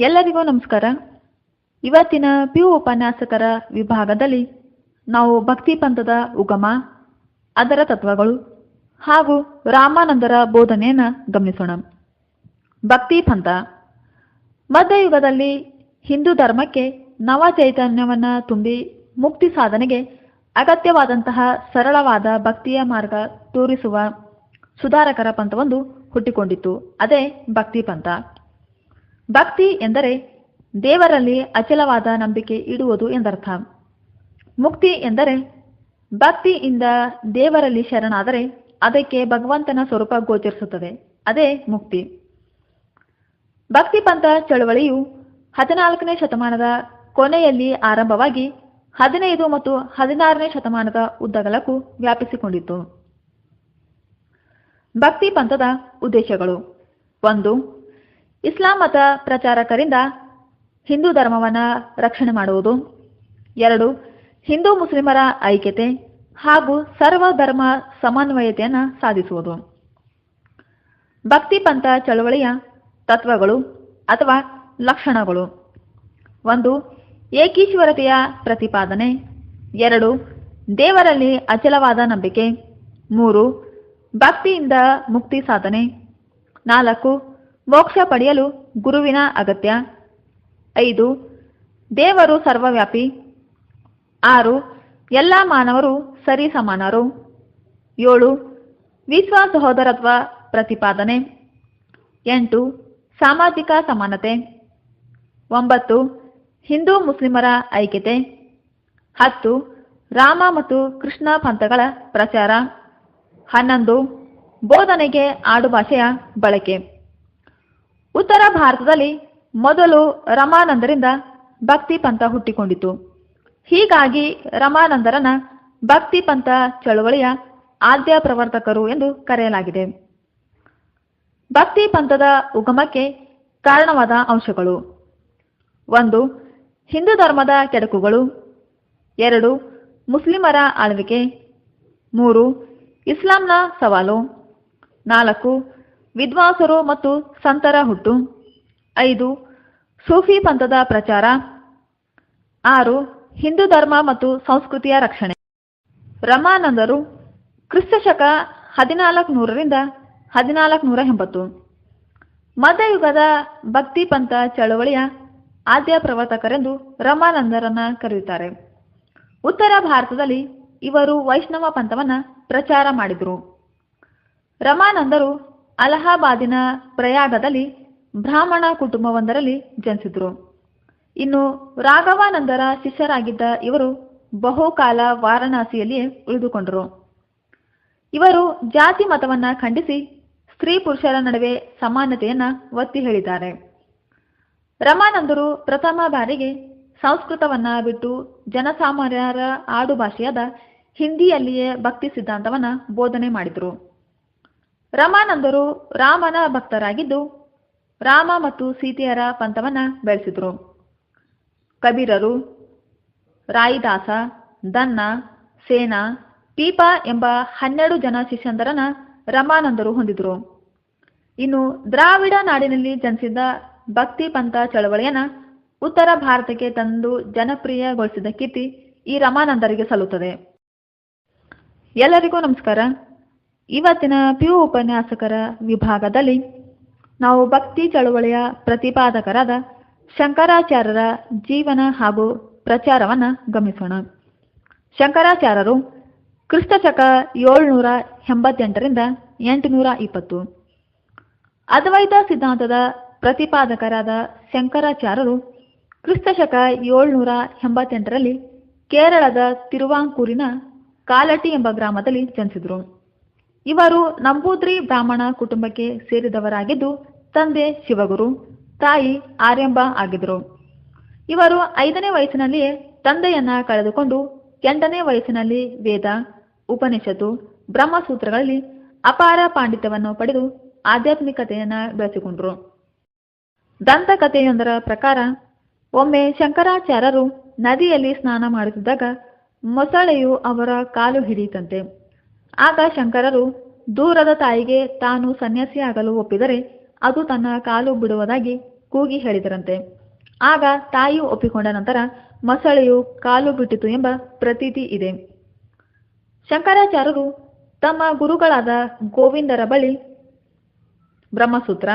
ಎಲ್ಲರಿಗೂ ನಮಸ್ಕಾರ. ಇವತ್ತಿನ ಪಿಯು ಉಪನ್ಯಾಸಕರ ವಿಭಾಗದಲ್ಲಿ ನಾವು ಭಕ್ತಿ ಪಂಥದ ಉಗಮ, ಅದರ ತತ್ವಗಳು ಹಾಗೂ ರಾಮಾನಂದರ ಬೋಧನೆಯನ್ನು ಗಮನಿಸೋಣ. ಭಕ್ತಿ ಪಂಥ ಮಧ್ಯಯುಗದಲ್ಲಿ ಹಿಂದೂ ಧರ್ಮಕ್ಕೆ ನವ ಚೈತನ್ಯವನ್ನು ತುಂಬಿ ಮುಕ್ತಿ ಸಾಧನೆಗೆ ಅಗತ್ಯವಾದಂತಹ ಸರಳವಾದ ಭಕ್ತಿಯ ಮಾರ್ಗ ತೋರಿಸುವ ಸುಧಾರಕರ ಪಂಥವೊಂದು ಹುಟ್ಟಿಕೊಂಡಿತ್ತು. ಅದೇ ಭಕ್ತಿ ಪಂಥ. ಭಕ್ತಿ ಎಂದರೆ ದೇವರಲ್ಲಿ ಅಚಲವಾದ ನಂಬಿಕೆ ಇಡುವುದು ಎಂದರ್ಥ. ಮುಕ್ತಿ ಎಂದರೆ ಭಕ್ತಿಯಿಂದ ದೇವರಲ್ಲಿ ಶರಣಾದರೆ ಅದಕ್ಕೆ ಭಗವಂತನ ಸ್ವರೂಪ ಗೋಚರಿಸುತ್ತದೆ. ಅದೇ ಮುಕ್ತಿ. ಭಕ್ತಿ ಪಂಥ ಚಳವಳಿಯು 14ನೇ ಶತಮಾನದ ಕೊನೆಯಲ್ಲಿ ಆರಂಭವಾಗಿ 15 ಮತ್ತು 16ನೇ ಶತಮಾನದ ಉದ್ದಗಲಕ್ಕೂ ವ್ಯಾಪಿಸಿಕೊಂಡಿತು. ಭಕ್ತಿ ಪಂಥದ ಉದ್ದೇಶಗಳು: 1. ಇಸ್ಲಾಂ ಮತ ಪ್ರಚಾರಕರಿಂದ ಹಿಂದೂ ಧರ್ಮವನ್ನು ರಕ್ಷಣೆ ಮಾಡುವುದು. 2. ಹಿಂದೂ ಮುಸ್ಲಿಮರ ಐಕ್ಯತೆ ಹಾಗೂ ಸರ್ವಧರ್ಮ ಸಮನ್ವಯತೆಯನ್ನು ಸಾಧಿಸುವುದು. ಭಕ್ತಿ ಪಂಥ ಚಳವಳಿಯ ತತ್ವಗಳು ಅಥವಾ ಲಕ್ಷಣಗಳು: 1. ಏಕೀಶ್ವರತೆಯ ಪ್ರತಿಪಾದನೆ. 2. ದೇವರಲ್ಲಿ ಅಚಲವಾದ ನಂಬಿಕೆ. 3. ಭಕ್ತಿಯಿಂದ ಮುಕ್ತಿ ಸಾಧನೆ. 4. ಮೋಕ್ಷ ಪಡೆಯಲು ಗುರುವಿನ ಅಗತ್ಯ. 5. ದೇವರು ಸರ್ವವ್ಯಾಪಿ. 6. ಎಲ್ಲ ಮಾನವರು ಸರಿ ಸಮಾನರು. 7. ವಿಶ್ವ ಸಹೋದರತ್ವ ಪ್ರತಿಪಾದನೆ. 8. ಸಾಮಾಜಿಕ ಸಮಾನತೆ. 9. ಹಿಂದೂ ಮುಸ್ಲಿಮರ ಐಕ್ಯತೆ. 10. ರಾಮ ಮತ್ತು ಕೃಷ್ಣ ಪಂಥಗಳ ಪ್ರಚಾರ. 11. ಬೋಧನೆಗೆ ಆಡುಭಾಷೆಯ ಬಳಕೆ. ಉತ್ತರ ಭಾರತದಲ್ಲಿ ಮೊದಲು ರಮಾನಂದರಿಂದ ಭಕ್ತಿ ಪಂಥ ಹುಟ್ಟಿಕೊಂಡಿತು. ಹೀಗಾಗಿ ರಮಾನಂದರನ್ನ ಭಕ್ತಿ ಪಂಥ ಚಳವಳಿಯ ಆದ್ಯ ಪ್ರವರ್ತಕರು ಎಂದು ಕರೆಯಲಾಗಿದೆ. ಭಕ್ತಿ ಪಂಥದ ಉಗಮಕ್ಕೆ ಕಾರಣವಾದ ಅಂಶಗಳು: 1. ಹಿಂದೂ ಧರ್ಮದ ಕೆಡಕುಗಳು. 2. ಮುಸ್ಲಿಮರ ಆಳ್ವಿಕೆ. 3. ಇಸ್ಲಾಂನ ಸವಾಲು. 4. ವಿದ್ವಾಂಸರು ಮತ್ತು ಸಂತರ ಹುಟ್ಟು. 5. ಸೂಫಿ ಪಂಥದ ಪ್ರಚಾರ. 6. ಹಿಂದೂ ಧರ್ಮ ಮತ್ತು ಸಂಸ್ಕೃತಿಯ ರಕ್ಷಣೆ. ರಮಾನಂದರು ಕ್ರಿಸ್ತಶಕ 1400ರಿಂದ 1480. ಮಧ್ಯಯುಗದ ಭಕ್ತಿ ಪಂಥ ಚಳವಳಿಯ ಆದ್ಯ ಪ್ರವರ್ತಕರೆಂದು ರಮಾನಂದರನ್ನ ಕರೆಯುತ್ತಾರೆ. ಉತ್ತರ ಭಾರತದಲ್ಲಿ ಇವರು ವೈಷ್ಣವ ಪಂಥವನ್ನು ಪ್ರಚಾರ ಮಾಡಿದರು. ರಮಾನಂದರು ಅಲಹಾಬಾದಿನ ಪ್ರಯಾಗದಲ್ಲಿ ಬ್ರಾಹ್ಮಣ ಕುಟುಂಬವೊಂದರಲ್ಲಿ ಜನಿಸಿದರು. ಇನ್ನು ರಾಘವಾನಂದರ ಶಿಷ್ಯರಾಗಿದ್ದ ಇವರು ಬಹುಕಾಲ ವಾರಣಾಸಿಯಲ್ಲಿಯೇ ಉಳಿದುಕೊಂಡರು. ಇವರು ಜಾತಿ ಮತವನ್ನು ಖಂಡಿಸಿ ಸ್ತ್ರೀ ಪುರುಷರ ನಡುವೆ ಸಮಾನತೆಯನ್ನು ಒತ್ತಿ ಹೇಳಿದ್ದಾರೆ. ರಮಾನಂದರು ಪ್ರಥಮ ಬಾರಿಗೆ ಸಂಸ್ಕೃತವನ್ನು ಬಿಟ್ಟು ಜನಸಾಮಾನ್ಯರ ಆಡುಭಾಷೆಯಾದ ಹಿಂದಿಯಲ್ಲಿಯೇ ಭಕ್ತಿ ಸಿದ್ಧಾಂತವನ್ನು ಬೋಧನೆ ಮಾಡಿದರು. ರಮಾನಂದರು ರಾಮನ ಭಕ್ತರಾಗಿದ್ದು ರಾಮ ಮತ್ತು ಸೀತೆಯರ ಪಂಥವನ್ನು ಬೆಳೆಸಿದರು. ಕಬೀರರು, ರಾಯಿದಾಸ, ದನ್ನ, ಸೇನ, ಪೀಪ ಎಂಬ 12 ಜನ ಶಿಷ್ಯಂದರನ್ನ ರಮಾನಂದರು ಹೊಂದಿದರು. ಇನ್ನು ದ್ರಾವಿಡ ನಾಡಿನಲ್ಲಿ ಜನಿಸಿದ ಭಕ್ತಿ ಪಂಥ ಚಳವಳಿಯನ್ನು ಉತ್ತರ ಭಾರತಕ್ಕೆ ತಂದು ಜನಪ್ರಿಯಗೊಳಿಸಿದ ಕೀರ್ತಿ ಈ ರಮಾನಂದರಿಗೆ ಸಲ್ಲುತ್ತದೆ. ಎಲ್ಲರಿಗೂ ನಮಸ್ಕಾರ. ಇವತ್ತಿನ ಪಿಯು ಉಪನ್ಯಾಸಕರ ವಿಭಾಗದಲ್ಲಿ ನಾವು ಭಕ್ತಿ ಚಳವಳಿಯ ಪ್ರತಿಪಾದಕರಾದ ಶಂಕರಾಚಾರ್ಯರ ಜೀವನ ಹಾಗೂ ಪ್ರಚಾರವನ್ನು ಗಮನಿಸೋಣ. ಶಂಕರಾಚಾರ್ಯರು ಕ್ರಿಸ್ತಶಕ 788ರಿಂದ 820. ಅದ್ವೈತ ಸಿದ್ಧಾಂತದ ಪ್ರತಿಪಾದಕರಾದ ಶಂಕರಾಚಾರ್ಯರು ಕ್ರಿಸ್ತಶಕ 788ರಲ್ಲಿ ಕೇರಳದ ತಿರುವಾಂಕೂರಿನ ಕಾಲಟಿ ಎಂಬ ಗ್ರಾಮದಲ್ಲಿ ಜನಿಸಿದರು. ಇವರು ನಂಬೂದ್ರಿ ಬ್ರಾಹ್ಮಣ ಕುಟುಂಬಕ್ಕೆ ಸೇರಿದವರಾಗಿದ್ದು ತಂದೆ ಶಿವಗುರು, ತಾಯಿ ಆರ್ಯಂಬ ಆಗಿದ್ದರು. ಇವರು 5ನೇ ವಯಸ್ಸಿನಲ್ಲಿಯೇ ತಂದೆಯನ್ನ ಕಳೆದುಕೊಂಡು 8ನೇ ವಯಸ್ಸಿನಲ್ಲಿ ವೇದ, ಉಪನಿಷತ್ತು, ಬ್ರಹ್ಮಸೂತ್ರಗಳಲ್ಲಿ ಅಪಾರ ಪಾಂಡಿತ್ಯವನ್ನು ಪಡೆದು ಆಧ್ಯಾತ್ಮಿಕತೆಯನ್ನು ಬೆಳೆಸಿಕೊಂಡರು. ದಂತಕಥೆಯೊಂದರ ಪ್ರಕಾರ ಒಮ್ಮೆ ಶಂಕರಾಚಾರ್ಯರು ನದಿಯಲ್ಲಿ ಸ್ನಾನ ಮಾಡುತ್ತಿದ್ದಾಗ ಮೊಸಳೆಯು ಅವರ ಕಾಲು ಹಿಡಿಯಿತಂತೆ. ಆಗ ಶಂಕರರು ದೂರದ ತಾಯಿಗೆ ತಾನು ಸನ್ಯಾಸಿಯಾಗಲು ಒಪ್ಪಿದರೆ ಅದು ತನ್ನ ಕಾಲು ಬಿಡುವುದಾಗಿ ಕೂಗಿ ಹೇಳಿದರಂತೆ. ಆಗ ತಾಯಿಯು ಒಪ್ಪಿಕೊಂಡ ನಂತರ ಮೊಸಳೆಯು ಕಾಲು ಬಿಟ್ಟಿತು ಎಂಬ ಪ್ರತೀತಿ ಇದೆ. ಶಂಕರಾಚಾರ್ಯರು ತಮ್ಮ ಗುರುಗಳಾದ ಗೋವಿಂದರ ಬಳಿ ಬ್ರಹ್ಮಸೂತ್ರ,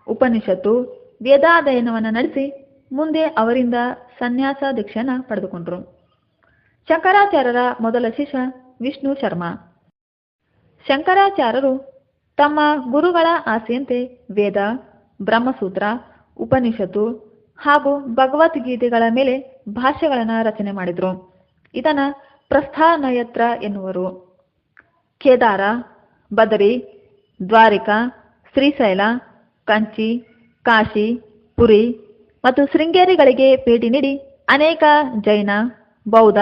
ಉಪನಿಷತ್ತು, ವೇದಾಧ್ಯಯನವನ್ನು ನಡೆಸಿ ಮುಂದೆ ಅವರಿಂದ ಸನ್ಯಾಸ ದೀಕ್ಷೆಯನ್ನು ಪಡೆದುಕೊಂಡರು. ಶಂಕರಾಚಾರ್ಯರ ಮೊದಲ ಶಿಷ್ಯ ವಿಷ್ಣು ಶರ್ಮ. ಶಂಕರಾಚಾರ್ಯರು ತಮ್ಮ ಗುರುಗಳ ಆಸೆಯಂತೆ ವೇದ, ಬ್ರಹ್ಮಸೂತ್ರ, ಉಪನಿಷತ್ತು ಹಾಗೂ ಭಗವದ್ಗೀತೆಗಳ ಮೇಲೆ ಭಾಷ್ಯಗಳನ್ನು ರಚನೆ ಮಾಡಿದರು. ಇದನ್ನು ಪ್ರಸ್ಥಾನಯತ್ರ ಎನ್ನುವರು. ಕೇದಾರ, ಬದರಿ, ದ್ವಾರಿಕಾ, ಶ್ರೀಶೈಲ, ಕಂಚಿ, ಕಾಶಿ, ಪುರಿ ಮತ್ತು ಶೃಂಗೇರಿಗಳಿಗೆ ಭೇಟಿ ನೀಡಿ ಅನೇಕ ಜೈನ, ಬೌದ್ಧ,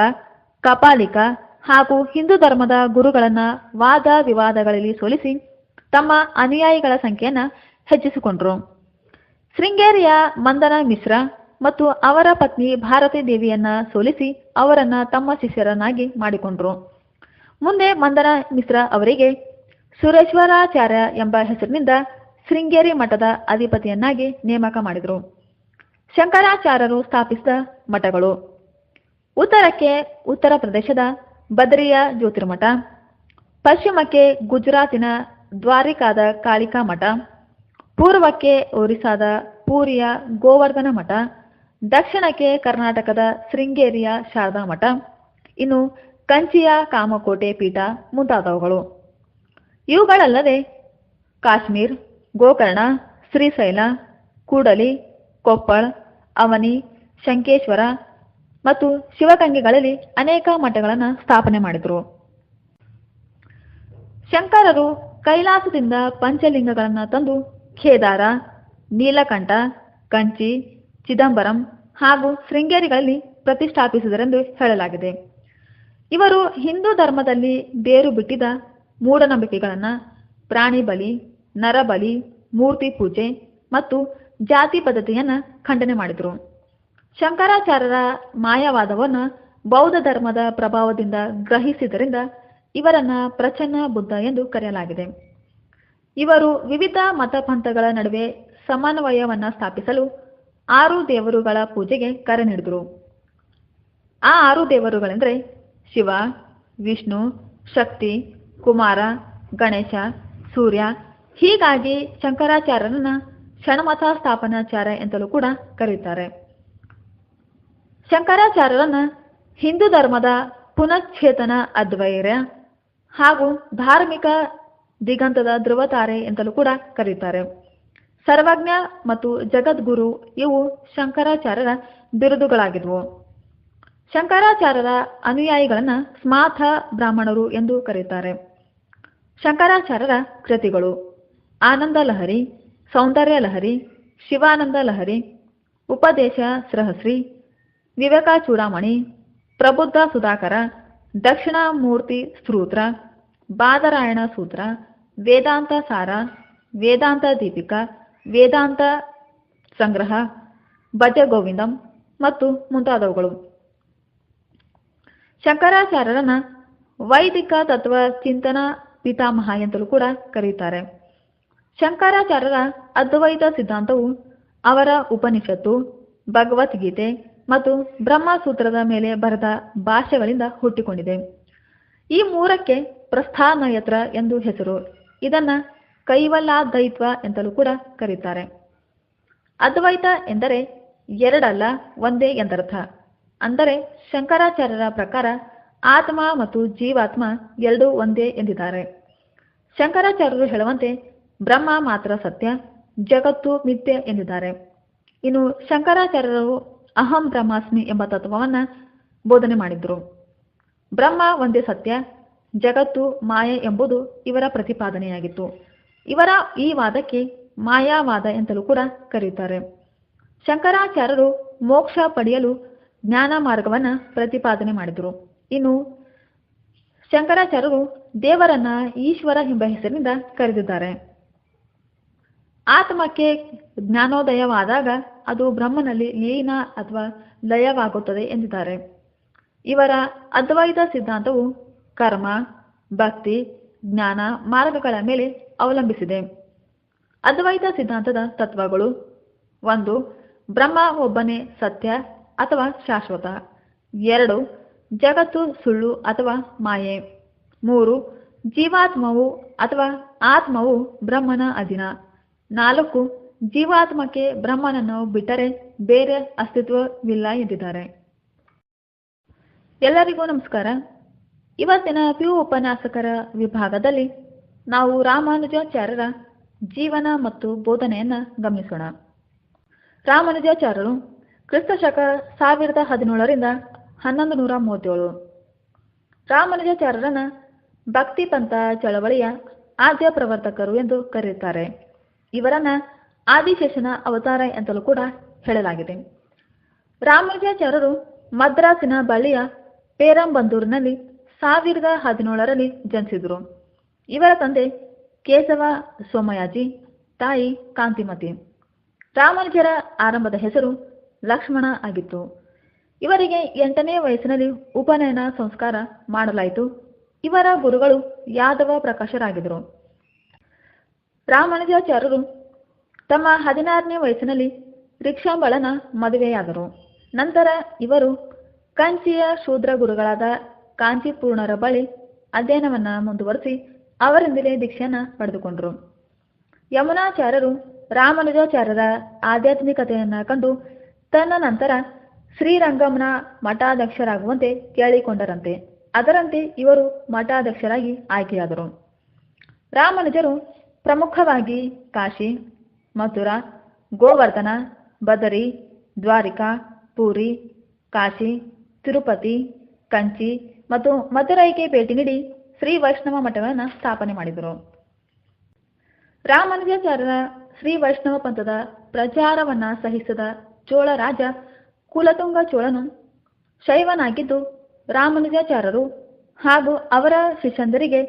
ಕಪಾಲಿಕ ಹಾಗೂ ಹಿಂದೂ ಧರ್ಮದ ಗುರುಗಳನ್ನು ವಾದ ವಿವಾದಗಳಲ್ಲಿ ಸೋಲಿಸಿ ತಮ್ಮ ಅನುಯಾಯಿಗಳ ಸಂಖ್ಯೆಯನ್ನು ಹೆಚ್ಚಿಸಿಕೊಂಡರು. ಶೃಂಗೇರಿಯ ಮಂದನ ಮಿಶ್ರ ಮತ್ತು ಅವರ ಪತ್ನಿ ಭಾರತೀ ದೇವಿಯನ್ನ ಸೋಲಿಸಿ ಅವರನ್ನ ತಮ್ಮ ಶಿಷ್ಯರನ್ನಾಗಿ ಮಾಡಿಕೊಂಡರು. ಮುಂದೆ ಮಂದನ ಮಿಶ್ರ ಅವರಿಗೆ ಸುರೇಶ್ವರಾಚಾರ್ಯ ಎಂಬ ಹೆಸರಿನಿಂದ ಶೃಂಗೇರಿ ಮಠದ ಅಧಿಪತಿಯನ್ನಾಗಿ ನೇಮಕ ಮಾಡಿದರು. ಶಂಕರಾಚಾರ್ಯರು ಸ್ಥಾಪಿಸಿದ ಮಠಗಳು: ಉತ್ತರಕ್ಕೆ ಉತ್ತರ ಪ್ರದೇಶದ ಬದರಿಯ ಜ್ಯೋತಿರ್ಮಠ, ಪಶ್ಚಿಮಕ್ಕೆ ಗುಜರಾತಿನ ದ್ವಾರಿಕಾದ ಕಾಳಿಕಾ ಮಠ, ಪೂರ್ವಕ್ಕೆ ಒರಿಸ್ಸಾದ ಪೂರಿಯ ಗೋವರ್ಧನ ಮಠ, ದಕ್ಷಿಣಕ್ಕೆ ಕರ್ನಾಟಕದ ಶೃಂಗೇರಿಯ ಶಾರದಾ ಮಠ, ಇನ್ನು ಕಂಚಿಯ ಕಾಮಕೋಟೆ ಪೀಠ ಮುಂತಾದವುಗಳು. ಇವುಗಳಲ್ಲದೆ ಕಾಶ್ಮೀರ್, ಗೋಕರ್ಣ, ಶ್ರೀಶೈಲ, ಕೂಡಲಿ, ಕೊಪ್ಪಳ, ಅವನಿ, ಶಂಕೇಶ್ವರ ಮತ್ತು ಶಿವಗಂಗೆಗಳಲ್ಲಿ ಅನೇಕ ಮಠಗಳನ್ನು ಸ್ಥಾಪನೆ ಮಾಡಿದರು. ಶಂಕರರು ಕೈಲಾಸದಿಂದ ಪಂಚಲಿಂಗಗಳನ್ನು ತಂದು ಕೇದಾರ, ನೀಲಕಂಠ, ಕಂಚಿ, ಚಿದಂಬರಂ ಹಾಗೂ ಶೃಂಗೇರಿಗಳಲ್ಲಿ ಪ್ರತಿಷ್ಠಾಪಿಸಿದರೆಂದು ಹೇಳಲಾಗಿದೆ. ಇವರು ಹಿಂದೂ ಧರ್ಮದಲ್ಲಿ ಬೇರು ಬಿಟ್ಟಿದ್ದ ಮೂಢನಂಬಿಕೆಗಳನ್ನು, ಪ್ರಾಣಿ ಬಲಿ, ನರಬಲಿ, ಮೂರ್ತಿ ಪೂಜೆ ಮತ್ತು ಜಾತಿ ಪದ್ಧತಿಯನ್ನು ಖಂಡನೆ ಮಾಡಿದರು. ಶಂಕರಾಚಾರ್ಯರ ಮಾಯಾವಾದವನ್ನು ಬೌದ್ಧ ಧರ್ಮದ ಪ್ರಭಾವದಿಂದ ಗ್ರಹಿಸಿದ್ದರಿಂದ ಇವರನ್ನ ಪ್ರಚನ್ನ ಬುದ್ಧ ಎಂದು ಕರೆಯಲಾಗಿದೆ. ಇವರು ವಿವಿಧ ಮತಪಂಥಗಳ ನಡುವೆ ಸಮನ್ವಯವನ್ನು ಸ್ಥಾಪಿಸಲು 6 ದೇವರುಗಳ ಪೂಜೆಗೆ ಕರೆ ನೀಡಿದರು. ಆ 6 ದೇವರುಗಳೆಂದರೆ ಶಿವ, ವಿಷ್ಣು, ಶಕ್ತಿ, ಕುಮಾರ, ಗಣೇಶ, ಸೂರ್ಯ. ಹೀಗಾಗಿ ಶಂಕರಾಚಾರ್ಯರನ್ನ ಷಣ್ಮತ ಸ್ಥಾಪನಾಚಾರ್ಯ ಎಂತಲೂ ಕೂಡ ಕರೆಯುತ್ತಾರೆ. ಶಂಕರಾಚಾರ್ಯರನ್ನ ಹಿಂದೂ ಧರ್ಮದ ಪುನಶ್ಚೇತನ ಅದ್ವೈರ್ಯ ಹಾಗೂ ಧಾರ್ಮಿಕ ದಿಗಂತದ ಧ್ರುವತಾರೆ ಎಂತಲೂ ಕೂಡ ಕರೆಯುತ್ತಾರೆ. ಸರ್ವಜ್ಞ ಮತ್ತು ಜಗದ್ಗುರು ಇವು ಶಂಕರಾಚಾರ್ಯರ ಬಿರುದುಗಳಾಗಿದ್ವು. ಶಂಕರಾಚಾರ್ಯರ ಅನುಯಾಯಿಗಳನ್ನು ಸ್ಮಾರ್ಥ ಬ್ರಾಹ್ಮಣರು ಎಂದು ಕರೆಯುತ್ತಾರೆ. ಶಂಕರಾಚಾರ್ಯರ ಕೃತಿಗಳು: ಆನಂದ ಲಹರಿ, ಸೌಂದರ್ಯ ಲಹರಿ, ಶಿವಾನಂದ ಲಹರಿ, ಉಪದೇಶ ಸಹಸ್ರಿ, ವಿವೇಕ ಚೂಡಾಮಣಿ, ಪ್ರಬುದ್ಧ ಸುಧಾಕರ, ದಕ್ಷಿಣಾಮೂರ್ತಿ ಸ್ತೋತ್ರ, ಬಾದರಾಯಣ ಸೂತ್ರ, ವೇದಾಂತ ಸಾರ, ವೇದಾಂತ ದೀಪಿಕಾ, ವೇದಾಂತ ಸಂಗ್ರಹ, ಭಜ ಗೋವಿಂದಂ ಮತ್ತು ಮುಂತಾದವುಗಳು. ಶಂಕರಾಚಾರ್ಯರನ್ನ ವೈದಿಕ ತತ್ವ ಚಿಂತನ ಪಿತಾಮಹ ಎಂತಲೂ ಕೂಡ ಕರೆಯುತ್ತಾರೆ. ಶಂಕರಾಚಾರ್ಯರ ಅದ್ವೈತ ಸಿದ್ಧಾಂತವು ಅವರ ಉಪನಿಷತ್ತು, ಭಗವದ್ಗೀತೆ ಮತ್ತು ಬ್ರಹ್ಮಸೂತ್ರದ ಮೇಲೆ ಬರೆದ ಭಾಷ್ಯಗಳಿಂದ ಹುಟ್ಟಿಕೊಂಡಿದೆ. ಈ 3ಕ್ಕೆ ಪ್ರಸ್ಥಾನಯತ್ರ ಎಂದು ಹೆಸರು. ಇದನ್ನ ಕೈವಲ್ಯಾದ್ವೈತ ಎಂತಲೂ ಕೂಡ ಕರೆಯುತ್ತಾರೆ. ಅದ್ವೈತ ಎಂದರೆ ಎರಡಲ್ಲ ಒಂದೇ ಎಂದರ್ಥ. ಅಂದರೆ ಶಂಕರಾಚಾರ್ಯರ ಪ್ರಕಾರ ಆತ್ಮ ಮತ್ತು ಜೀವಾತ್ಮ ಎರಡೂ ಒಂದೇ ಎಂದಿದ್ದಾರೆ. ಶಂಕರಾಚಾರ್ಯರು ಹೇಳುವಂತೆ ಬ್ರಹ್ಮ ಮಾತ್ರ ಸತ್ಯ, ಜಗತ್ತು ಮಿಥ್ಯೆ ಎಂದಿದ್ದಾರೆ. ಇನ್ನು ಶಂಕರಾಚಾರ್ಯರು ಅಹಂ ಬ್ರಹ್ಮಾಸ್ಮಿ ಎಂಬ ತತ್ವವನ್ನು ಬೋಧನೆ ಮಾಡಿದ್ರು. ಬ್ರಹ್ಮ ಒಂದೇ ಸತ್ಯ, ಜಗತ್ತು ಮಾಯೆ ಎಂಬುದು ಇವರ ಪ್ರತಿಪಾದನೆಯಾಗಿತ್ತು. ಇವರ ಈ ವಾದಕ್ಕೆ ಮಾಯಾವಾದ ಎಂತಲೂ ಕೂಡ ಕರೆಯುತ್ತಾರೆ. ಶಂಕರಾಚಾರ್ಯರು ಮೋಕ್ಷ ಪಡೆಯಲು ಜ್ಞಾನ ಮಾರ್ಗವನ್ನು ಪ್ರತಿಪಾದನೆ ಮಾಡಿದರು. ಇನ್ನು ಶಂಕರಾಚಾರ್ಯರು ದೇವರನ್ನ ಈಶ್ವರ ಎಂಬ ಹೆಸರಿನಿಂದ ಕರೆದಿದ್ದಾರೆ. ಆತ್ಮಕ್ಕೆ ಜ್ಞಾನೋದಯವಾದಾಗ ಅದು ಬ್ರಹ್ಮನಲ್ಲಿ ಲೀನ ಅಥವಾ ಲಯವಾಗುತ್ತದೆ ಎಂದಿದ್ದಾರೆ. ಇವರ ಅದ್ವೈತ ಸಿದ್ಧಾಂತವು ಕರ್ಮ, ಭಕ್ತಿ, ಜ್ಞಾನ ಮಾರ್ಗಗಳ ಮೇಲೆ ಅವಲಂಬಿಸಿದೆ. ಅದ್ವೈತ ಸಿದ್ಧಾಂತದ ತತ್ವಗಳು: 1. ಬ್ರಹ್ಮ ಒಬ್ಬನೇ ಸತ್ಯ ಅಥವಾ ಶಾಶ್ವತ. 2. ಜಗತ್ತು ಸುಳ್ಳು ಅಥವಾ ಮಾಯೆ. 3. ಜೀವಾತ್ಮವು ಅಥವಾ ಆತ್ಮವು ಬ್ರಹ್ಮನ ಅಧೀನ. 4. ಜೀವಾತ್ಮಕ್ಕೆ ಬ್ರಹ್ಮನನ್ನು ಬಿಟ್ಟರೆ ಬೇರೆ ಅಸ್ತಿತ್ವವಿಲ್ಲ ಎಂದಿದ್ದಾರೆ. ಎಲ್ಲರಿಗೂ ನಮಸ್ಕಾರ. ಇವತ್ತಿನ PU ಉಪನ್ಯಾಸಕರ ವಿಭಾಗದಲ್ಲಿ ನಾವು ರಾಮಾನುಜಾಚಾರ್ಯರ ಜೀವನ ಮತ್ತು ಬೋಧನೆಯನ್ನು ಗಮನಿಸೋಣ. ರಾಮಾನುಜಾಚಾರ್ಯರು ಕ್ರಿಸ್ತಶಕ 1017 1137. ರಾಮಾನುಜಾಚಾರ್ಯರನ್ನ ಭಕ್ತಿ ಪಂಥ ಚಳವಳಿಯ ಆದ್ಯ ಪ್ರವರ್ತಕರು ಎಂದು ಕರೆಯುತ್ತಾರೆ. ಇವರನ್ನ ಆದಿಶೇಷನ ಅವತಾರ ಎಂತಲೂ ಕೂಡ ಹೇಳಲಾಗಿದೆ. ರಾಮಾನುಜಾಚಾರ್ಯರು ಮದ್ರಾಸಿನ ಬಳಿಯ ಪೇರಂಬಂದೂರಿನಲ್ಲಿ 1017 ಜನಿಸಿದರು. ಇವರ ತಂದೆ ಕೇಶವ ಸೋಮಯಾಜಿ, ತಾಯಿ ಕಾಂತಿಮತಿ. ರಾಮಾನುಜರ ಆರಂಭದ ಹೆಸರು ಲಕ್ಷ್ಮಣ ಆಗಿತ್ತು. ಇವರಿಗೆ 8ನೇ ವಯಸ್ಸಿನಲ್ಲಿ ಉಪನಯನ ಸಂಸ್ಕಾರ ಮಾಡಲಾಯಿತು. ಇವರ ಗುರುಗಳು ಯಾದವ ಪ್ರಕಾಶರಾಗಿದ್ದರು. ರಾಮಾನುಜಾಚಾರ್ಯರು ತಮ್ಮ 16ನೇ ವಯಸ್ಸಿನಲ್ಲಿ ರಿಕ್ಷಾಂಬಳನ ಮದುವೆಯಾದರು. ನಂತರ ಇವರು ಕಂಚಿಯ ಶೂದ್ರ ಗುರುಗಳಾದ ಕಾಂಚೀಪೂರ್ಣರ ಬಳಿ ಅಧ್ಯಯನವನ್ನು ಮುಂದುವರಿಸಿ ಅವರಿಂದಲೇ ದೀಕ್ಷೆಯನ್ನು ಪಡೆದುಕೊಂಡರು. ಯಮುನಾಚಾರ್ಯರು ರಾಮಾನುಜಾಚಾರ್ಯರ ಆಧ್ಯಾತ್ಮಿಕತೆಯನ್ನು ಕಂಡು ತನ್ನ ನಂತರ ಶ್ರೀರಂಗಂನ ಮಠಾಧ್ಯಕ್ಷರಾಗುವಂತೆ ಕೇಳಿಕೊಂಡರಂತೆ. ಅದರಂತೆ ಇವರು ಮಠಾಧ್ಯಕ್ಷರಾಗಿ ಆಯ್ಕೆಯಾದರು. ರಾಮಾನುಜರು ಪ್ರಮುಖವಾಗಿ ಕಾಶಿ, ಮಥುರಾ, ಗೋವರ್ಧನ, ಬದರಿ, ದ್ವಾರಿಕಾ, ಪೂರಿ, ಕಾಶಿ, ತಿರುಪತಿ, ಕಂಚಿ ಮತ್ತು ಮಥುರೈಗೆ ಭೇಟಿ ನೀಡಿ ಶ್ರೀ ವೈಷ್ಣವ ಮಠಗಳನ್ನು ಸ್ಥಾಪನೆ ಮಾಡಿದರು. ರಾಮಾನುಜಾಚಾರ್ಯರ ಶ್ರೀ ವೈಷ್ಣವ ಪಂಥದ ಪ್ರಚಾರವನ್ನು ಸಹಿಸಿದ ಚೋಳ ರಾಜ ಕುಲತುಂಗ ಚೋಳನು ಶೈವನಾಗಿದ್ದು ರಾಮಾನುಜಾಚಾರ್ಯರು ಹಾಗೂ ಅವರ ಶಿಷ್ಯಂದರಿಗೆ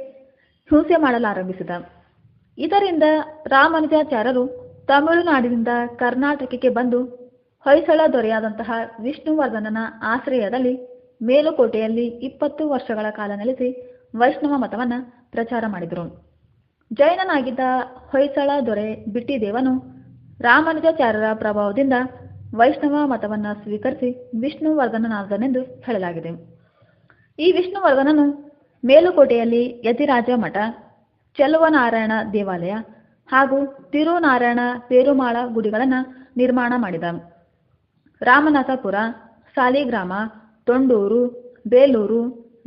ಹಿಂಸೆ ಮಾಡಲಾರಂಭಿಸಿದ. ಇದರಿಂದ ರಾಮಾನುಜಾಚಾರ್ಯರು ತಮಿಳುನಾಡಿನಿಂದ ಕರ್ನಾಟಕಕ್ಕೆ ಬಂದು ಹೊಯ್ಸಳ ದೊರೆಯಾದಂತಹ ವಿಷ್ಣುವರ್ಧನನ ಆಶ್ರಯದಲ್ಲಿ ಮೇಲುಕೋಟೆಯಲ್ಲಿ 20 ವರ್ಷಗಳ ಕಾಲ ನೆಲೆಸಿ ವೈಷ್ಣವ ಮತವನ್ನು ಪ್ರಚಾರ ಮಾಡಿದರು. ಜೈನನಾಗಿದ್ದ ಹೊಯ್ಸಳ ದೊರೆ ಬಿಟ್ಟಿದೇವನು ರಾಮಾನುಜಾಚಾರ್ಯರ ಪ್ರಭಾವದಿಂದ ವೈಷ್ಣವ ಮತವನ್ನು ಸ್ವೀಕರಿಸಿ ವಿಷ್ಣುವರ್ಧನನಾದನೆಂದು ಹೇಳಲಾಗಿದೆ. ಈ ವಿಷ್ಣುವರ್ಧನನು ಮೇಲುಕೋಟೆಯಲ್ಲಿ ಯತಿರಾಜ ಮಠ, ಚೆಲುವನಾರಾಯಣ ದೇವಾಲಯ ಹಾಗೂ ತಿರುನಾರಾಯಣ ಪೇರುಮಾಳ ಗುಡಿಗಳನ್ನು ನಿರ್ಮಾಣ ಮಾಡಿದ. ರಾಮನಾಥಪುರ, ಸಾಲಿಗ್ರಾಮ, ತೊಂಡೂರು, ಬೇಲೂರು,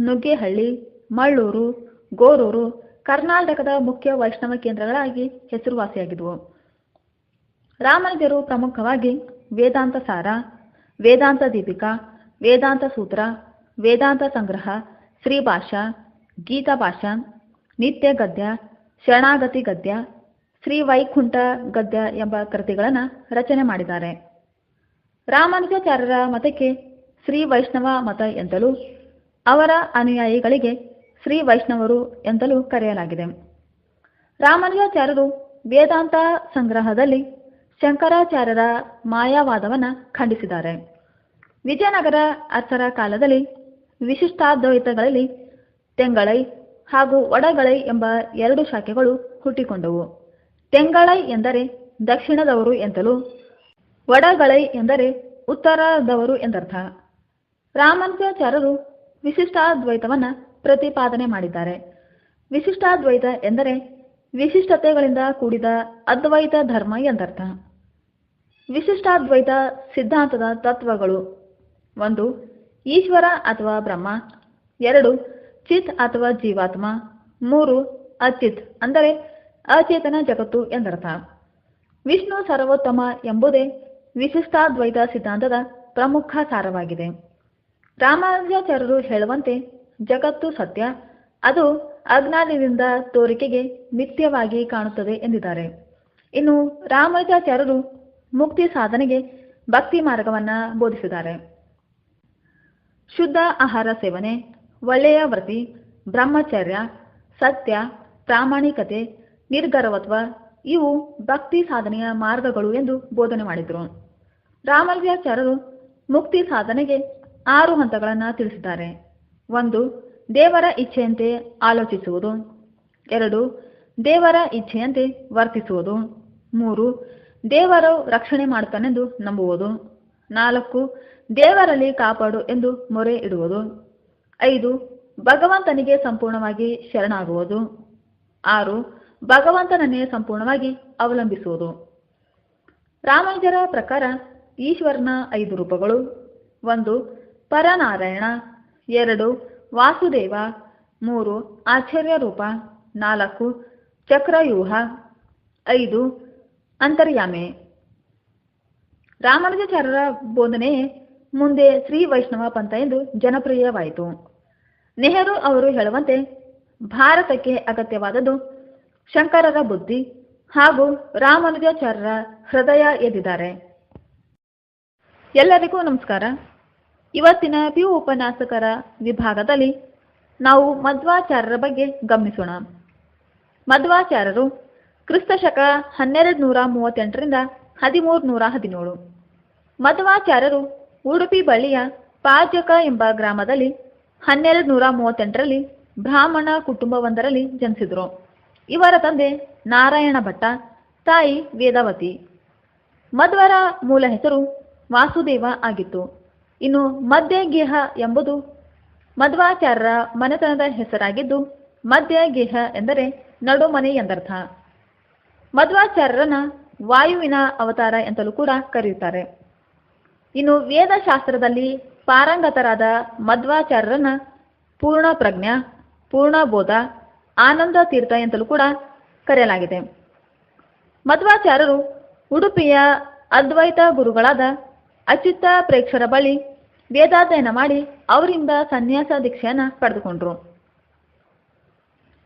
ನುಗ್ಗೇಹಳ್ಳಿ, ಮಳ್ಳೂರು, ಗೋರೂರು ಕರ್ನಾಟಕದ ಮುಖ್ಯ ವೈಷ್ಣವ ಕೇಂದ್ರಗಳಾಗಿ ಹೆಸರುವಾಸಿಯಾಗಿದ್ದವು. ರಾಮಾನುಜರು ಪ್ರಮುಖವಾಗಿ ವೇದಾಂತ ಸಾರ, ವೇದಾಂತ ದೀಪಿಕಾ, ವೇದಾಂತ ಸೂತ್ರ, ವೇದಾಂತ ಸಂಗ್ರಹ, ಶ್ರೀಭಾಷಾ, ಗೀತಾ ಭಾಷಾ, ನಿತ್ಯ ಗದ್ಯ, ಶರಣಾಗತಿ ಗದ್ಯ, ಶ್ರೀ ವೈಕುಂಠ ಗದ್ಯ ಎಂಬ ಕೃತಿಗಳನ್ನು ರಚನೆ ಮಾಡಿದ್ದಾರೆ. ರಾಮಾನುಜಾಚಾರ್ಯರ ಮತಕ್ಕೆ ಶ್ರೀ ವೈಷ್ಣವ ಮತ ಎಂತಲೂ ಅವರ ಅನುಯಾಯಿಗಳಿಗೆ ಶ್ರೀ ವೈಷ್ಣವರು ಎಂತಲೂ ಕರೆಯಲಾಗಿದೆ. ರಾಮಾನುಜಾಚಾರ್ಯರು ವೇದಾಂತ ಸಂಗ್ರಹದಲ್ಲಿ ಶಂಕರಾಚಾರ್ಯರ ಮಾಯಾವಾದವನ್ನು ಖಂಡಿಸಿದ್ದಾರೆ. ವಿಜಯನಗರ ಅರಸರ ಕಾಲದಲ್ಲಿ ವಿಶಿಷ್ಟಾದ್ವೈತಗಳಲ್ಲಿ ತೆಂಗಳೈ ಹಾಗೂ ಒಡಗಳೈ ಎಂಬ 2 ಶಾಖೆಗಳು ಹುಟ್ಟಿಕೊಂಡವು. ತೆಂಗಳೈ ಎಂದರೆ ದಕ್ಷಿಣದವರು ಎಂತಲೂ, ಒಡಗಳೈ ಎಂದರೆ ಉತ್ತರದವರು ಎಂದರ್ಥ. ರಾಮಾನುಜಾಚಾರ್ಯರು ವಿಶಿಷ್ಟಾದ್ವೈತವನ್ನು ಪ್ರತಿಪಾದನೆ ಮಾಡಿದ್ದಾರೆ. ವಿಶಿಷ್ಟಾದ್ವೈತ ಎಂದರೆ ವಿಶಿಷ್ಟತೆಗಳಿಂದ ಕೂಡಿದ ಅದ್ವೈತ ಧರ್ಮ ಎಂದರ್ಥ. ವಿಶಿಷ್ಟಾದ್ವೈತ ಸಿದ್ಧಾಂತದ ತತ್ವಗಳು: 1. ಈಶ್ವರ ಅಥವಾ ಬ್ರಹ್ಮ. 2. ಚಿತ್ ಅಥವಾ ಜೀವಾತ್ಮ. 3. ಅಚಿತ್ ಅಂದರೆ ಅಚೇತನ ಜಗತ್ತು ಎಂದರ್ಥ. ವಿಷ್ಣು ಸರ್ವೋತ್ತಮ ಎಂಬುದೇ ವಿಶಿಷ್ಟಾದ್ವೈತ ಸಿದ್ಧಾಂತದ ಪ್ರಮುಖ ಸಾರವಾಗಿದೆ. ರಾಮಾನುಜಾಚಾರ್ಯರು ಹೇಳುವಂತೆ ಜಗತ್ತು ಸತ್ಯ, ಅದು ಅಜ್ಞಾನದಿಂದ ತೋರಿಕೆಗೆ ಮಿಥ್ಯವಾಗಿ ಕಾಣುತ್ತದೆ ಎಂದಿದ್ದಾರೆ. ಇನ್ನು ರಾಮಾನುಜಾಚಾರ್ಯರು ಮುಕ್ತಿ ಸಾಧನೆಗೆ ಭಕ್ತಿ ಮಾರ್ಗವನ್ನು ಬೋಧಿಸಿದ್ದಾರೆ. ಶುದ್ಧ ಆಹಾರ ಸೇವನೆ, ಒಳ್ಳೆಯ ವೃತ್ತಿ, ಬ್ರಹ್ಮಚರ್ಯ, ಸತ್ಯ, ಪ್ರಾಮಾಣಿಕತೆ, ನಿರ್ಗರ್ವತ್ವ ಇವು ಭಕ್ತಿ ಸಾಧನೆಯ ಮಾರ್ಗಗಳು ಎಂದು ಬೋಧನೆ ಮಾಡಿದರು. ರಾಮಾನುಜಾಚಾರ್ಯರು ಮುಕ್ತಿ ಸಾಧನೆಗೆ 6 ಹಂತಗಳನ್ನು ತಿಳಿಸಿದ್ದಾರೆ. 1. ದೇವರ ಇಚ್ಛೆಯಂತೆ ಆಲೋಚಿಸುವುದು. 2. ದೇವರ ಇಚ್ಛೆಯಂತೆ ವರ್ತಿಸುವುದು. 3. ದೇವರು ರಕ್ಷಣೆ ಮಾಡುತ್ತಾನೆಂದು ನಂಬುವುದು. 4 ದೇವರಲ್ಲಿ ಕಾಪಾಡು ಎಂದು ಮೊರೆ ಇಡುವುದು. 5 ಭಗವಂತನಿಗೆ ಸಂಪೂರ್ಣವಾಗಿ ಶರಣಾಗುವುದು. 6 ಭಗವಂತನನ್ನೇ ಸಂಪೂರ್ಣವಾಗಿ ಅವಲಂಬಿಸುವುದು. ರಾಮಾನುಜರ ಪ್ರಕಾರ ಈಶ್ವರನ 5 ರೂಪಗಳು: 1 ಪರನಾರಾಯಣ, 2 ವಾಸುದೇವ, 3 ಆಚಾರ್ಯ ರೂಪ, 4 ಚಕ್ರವ್ಯೂಹ, 5 ಅಂತರ್ಯಾಮೆ. ರಾಮಾನುಜಾಚಾರ್ಯರ ಬೋಧನೆಯೇ ಮುಂದೆ ಶ್ರೀ ವೈಷ್ಣವ ಪಂಥ ಎಂದು ಜನಪ್ರಿಯವಾಯಿತು. ನೆಹರು ಅವರು ಹೇಳುವಂತೆ ಭಾರತಕ್ಕೆ ಅಗತ್ಯವಾದದ್ದು ಶಂಕರರ ಬುದ್ಧಿ ಹಾಗೂ ರಾಮಾನುಜಾಚಾರ್ಯರ ಹೃದಯ ಎದ್ದಿದ್ದಾರೆ. ಎಲ್ಲರಿಗೂ ನಮಸ್ಕಾರ. ಇವತ್ತಿನ PU ಉಪನ್ಯಾಸಕರ ವಿಭಾಗದಲ್ಲಿ ನಾವು ಮಧ್ವಾಚಾರ್ಯರ ಬಗ್ಗೆ ಗಮನಿಸೋಣ. ಮಧ್ವಾಚಾರ್ಯರು ಕ್ರಿಸ್ತಶಕ 1238 1317. ಮಧ್ವಾಚಾರ್ಯರು ಉಡುಪಿ ಬಳಿಯ ಪಾಜಕ ಎಂಬ ಗ್ರಾಮದಲ್ಲಿ 1238 ಬ್ರಾಹ್ಮಣ ಕುಟುಂಬವೊಂದರಲ್ಲಿ ಜನಿಸಿದರು. ಇವರ ತಂದೆ ನಾರಾಯಣ ಭಟ್ಟ, ತಾಯಿ ವೇದಾವತಿ. ಮಧ್ವರ ಮೂಲ ಹೆಸರು ವಾಸುದೇವ ಆಗಿತ್ತು. ಇನ್ನು ಮಧ್ಯಗೇಹ ಎಂಬುದು ಮಧ್ವಾಚಾರ್ಯರ ಮನೆತನದ ಹೆಸರಾಗಿದ್ದು, ಮಧ್ಯಗೇಹ ಎಂದರೆ ನಡುಮನೆ ಎಂದರ್ಥ. ಮಧ್ವಾಚಾರ್ಯರನ್ನ ವಾಯುವಿನ ಅವತಾರ ಎಂತಲೂ ಕೂಡ ಕರೆಯುತ್ತಾರೆ. ಇನ್ನು ವೇದಶಾಸ್ತ್ರದಲ್ಲಿ ಪಾರಂಗತರಾದ ಮಧ್ವಾಚಾರ್ಯರನ್ನ ಪೂರ್ಣ ಪ್ರಜ್ಞ, ಪೂರ್ಣಬೋಧ, ಆನಂದ ತೀರ್ಥ ಎಂತಲೂ ಕೂಡ ಕರೆಯಲಾಗಿದೆ. ಮಧ್ವಾಚಾರ್ಯರು ಉಡುಪಿಯ ಅದ್ವೈತ ಗುರುಗಳಾದ ಅಚ್ಯುತ ಪ್ರೇಕ್ಷರ ಬಳಿ ವೇದಾಧ್ಯಯನ ಮಾಡಿ ಅವರಿಂದ ಸನ್ಯಾಸ ದೀಕ್ಷೆಯನ್ನು ಪಡೆದುಕೊಂಡರು.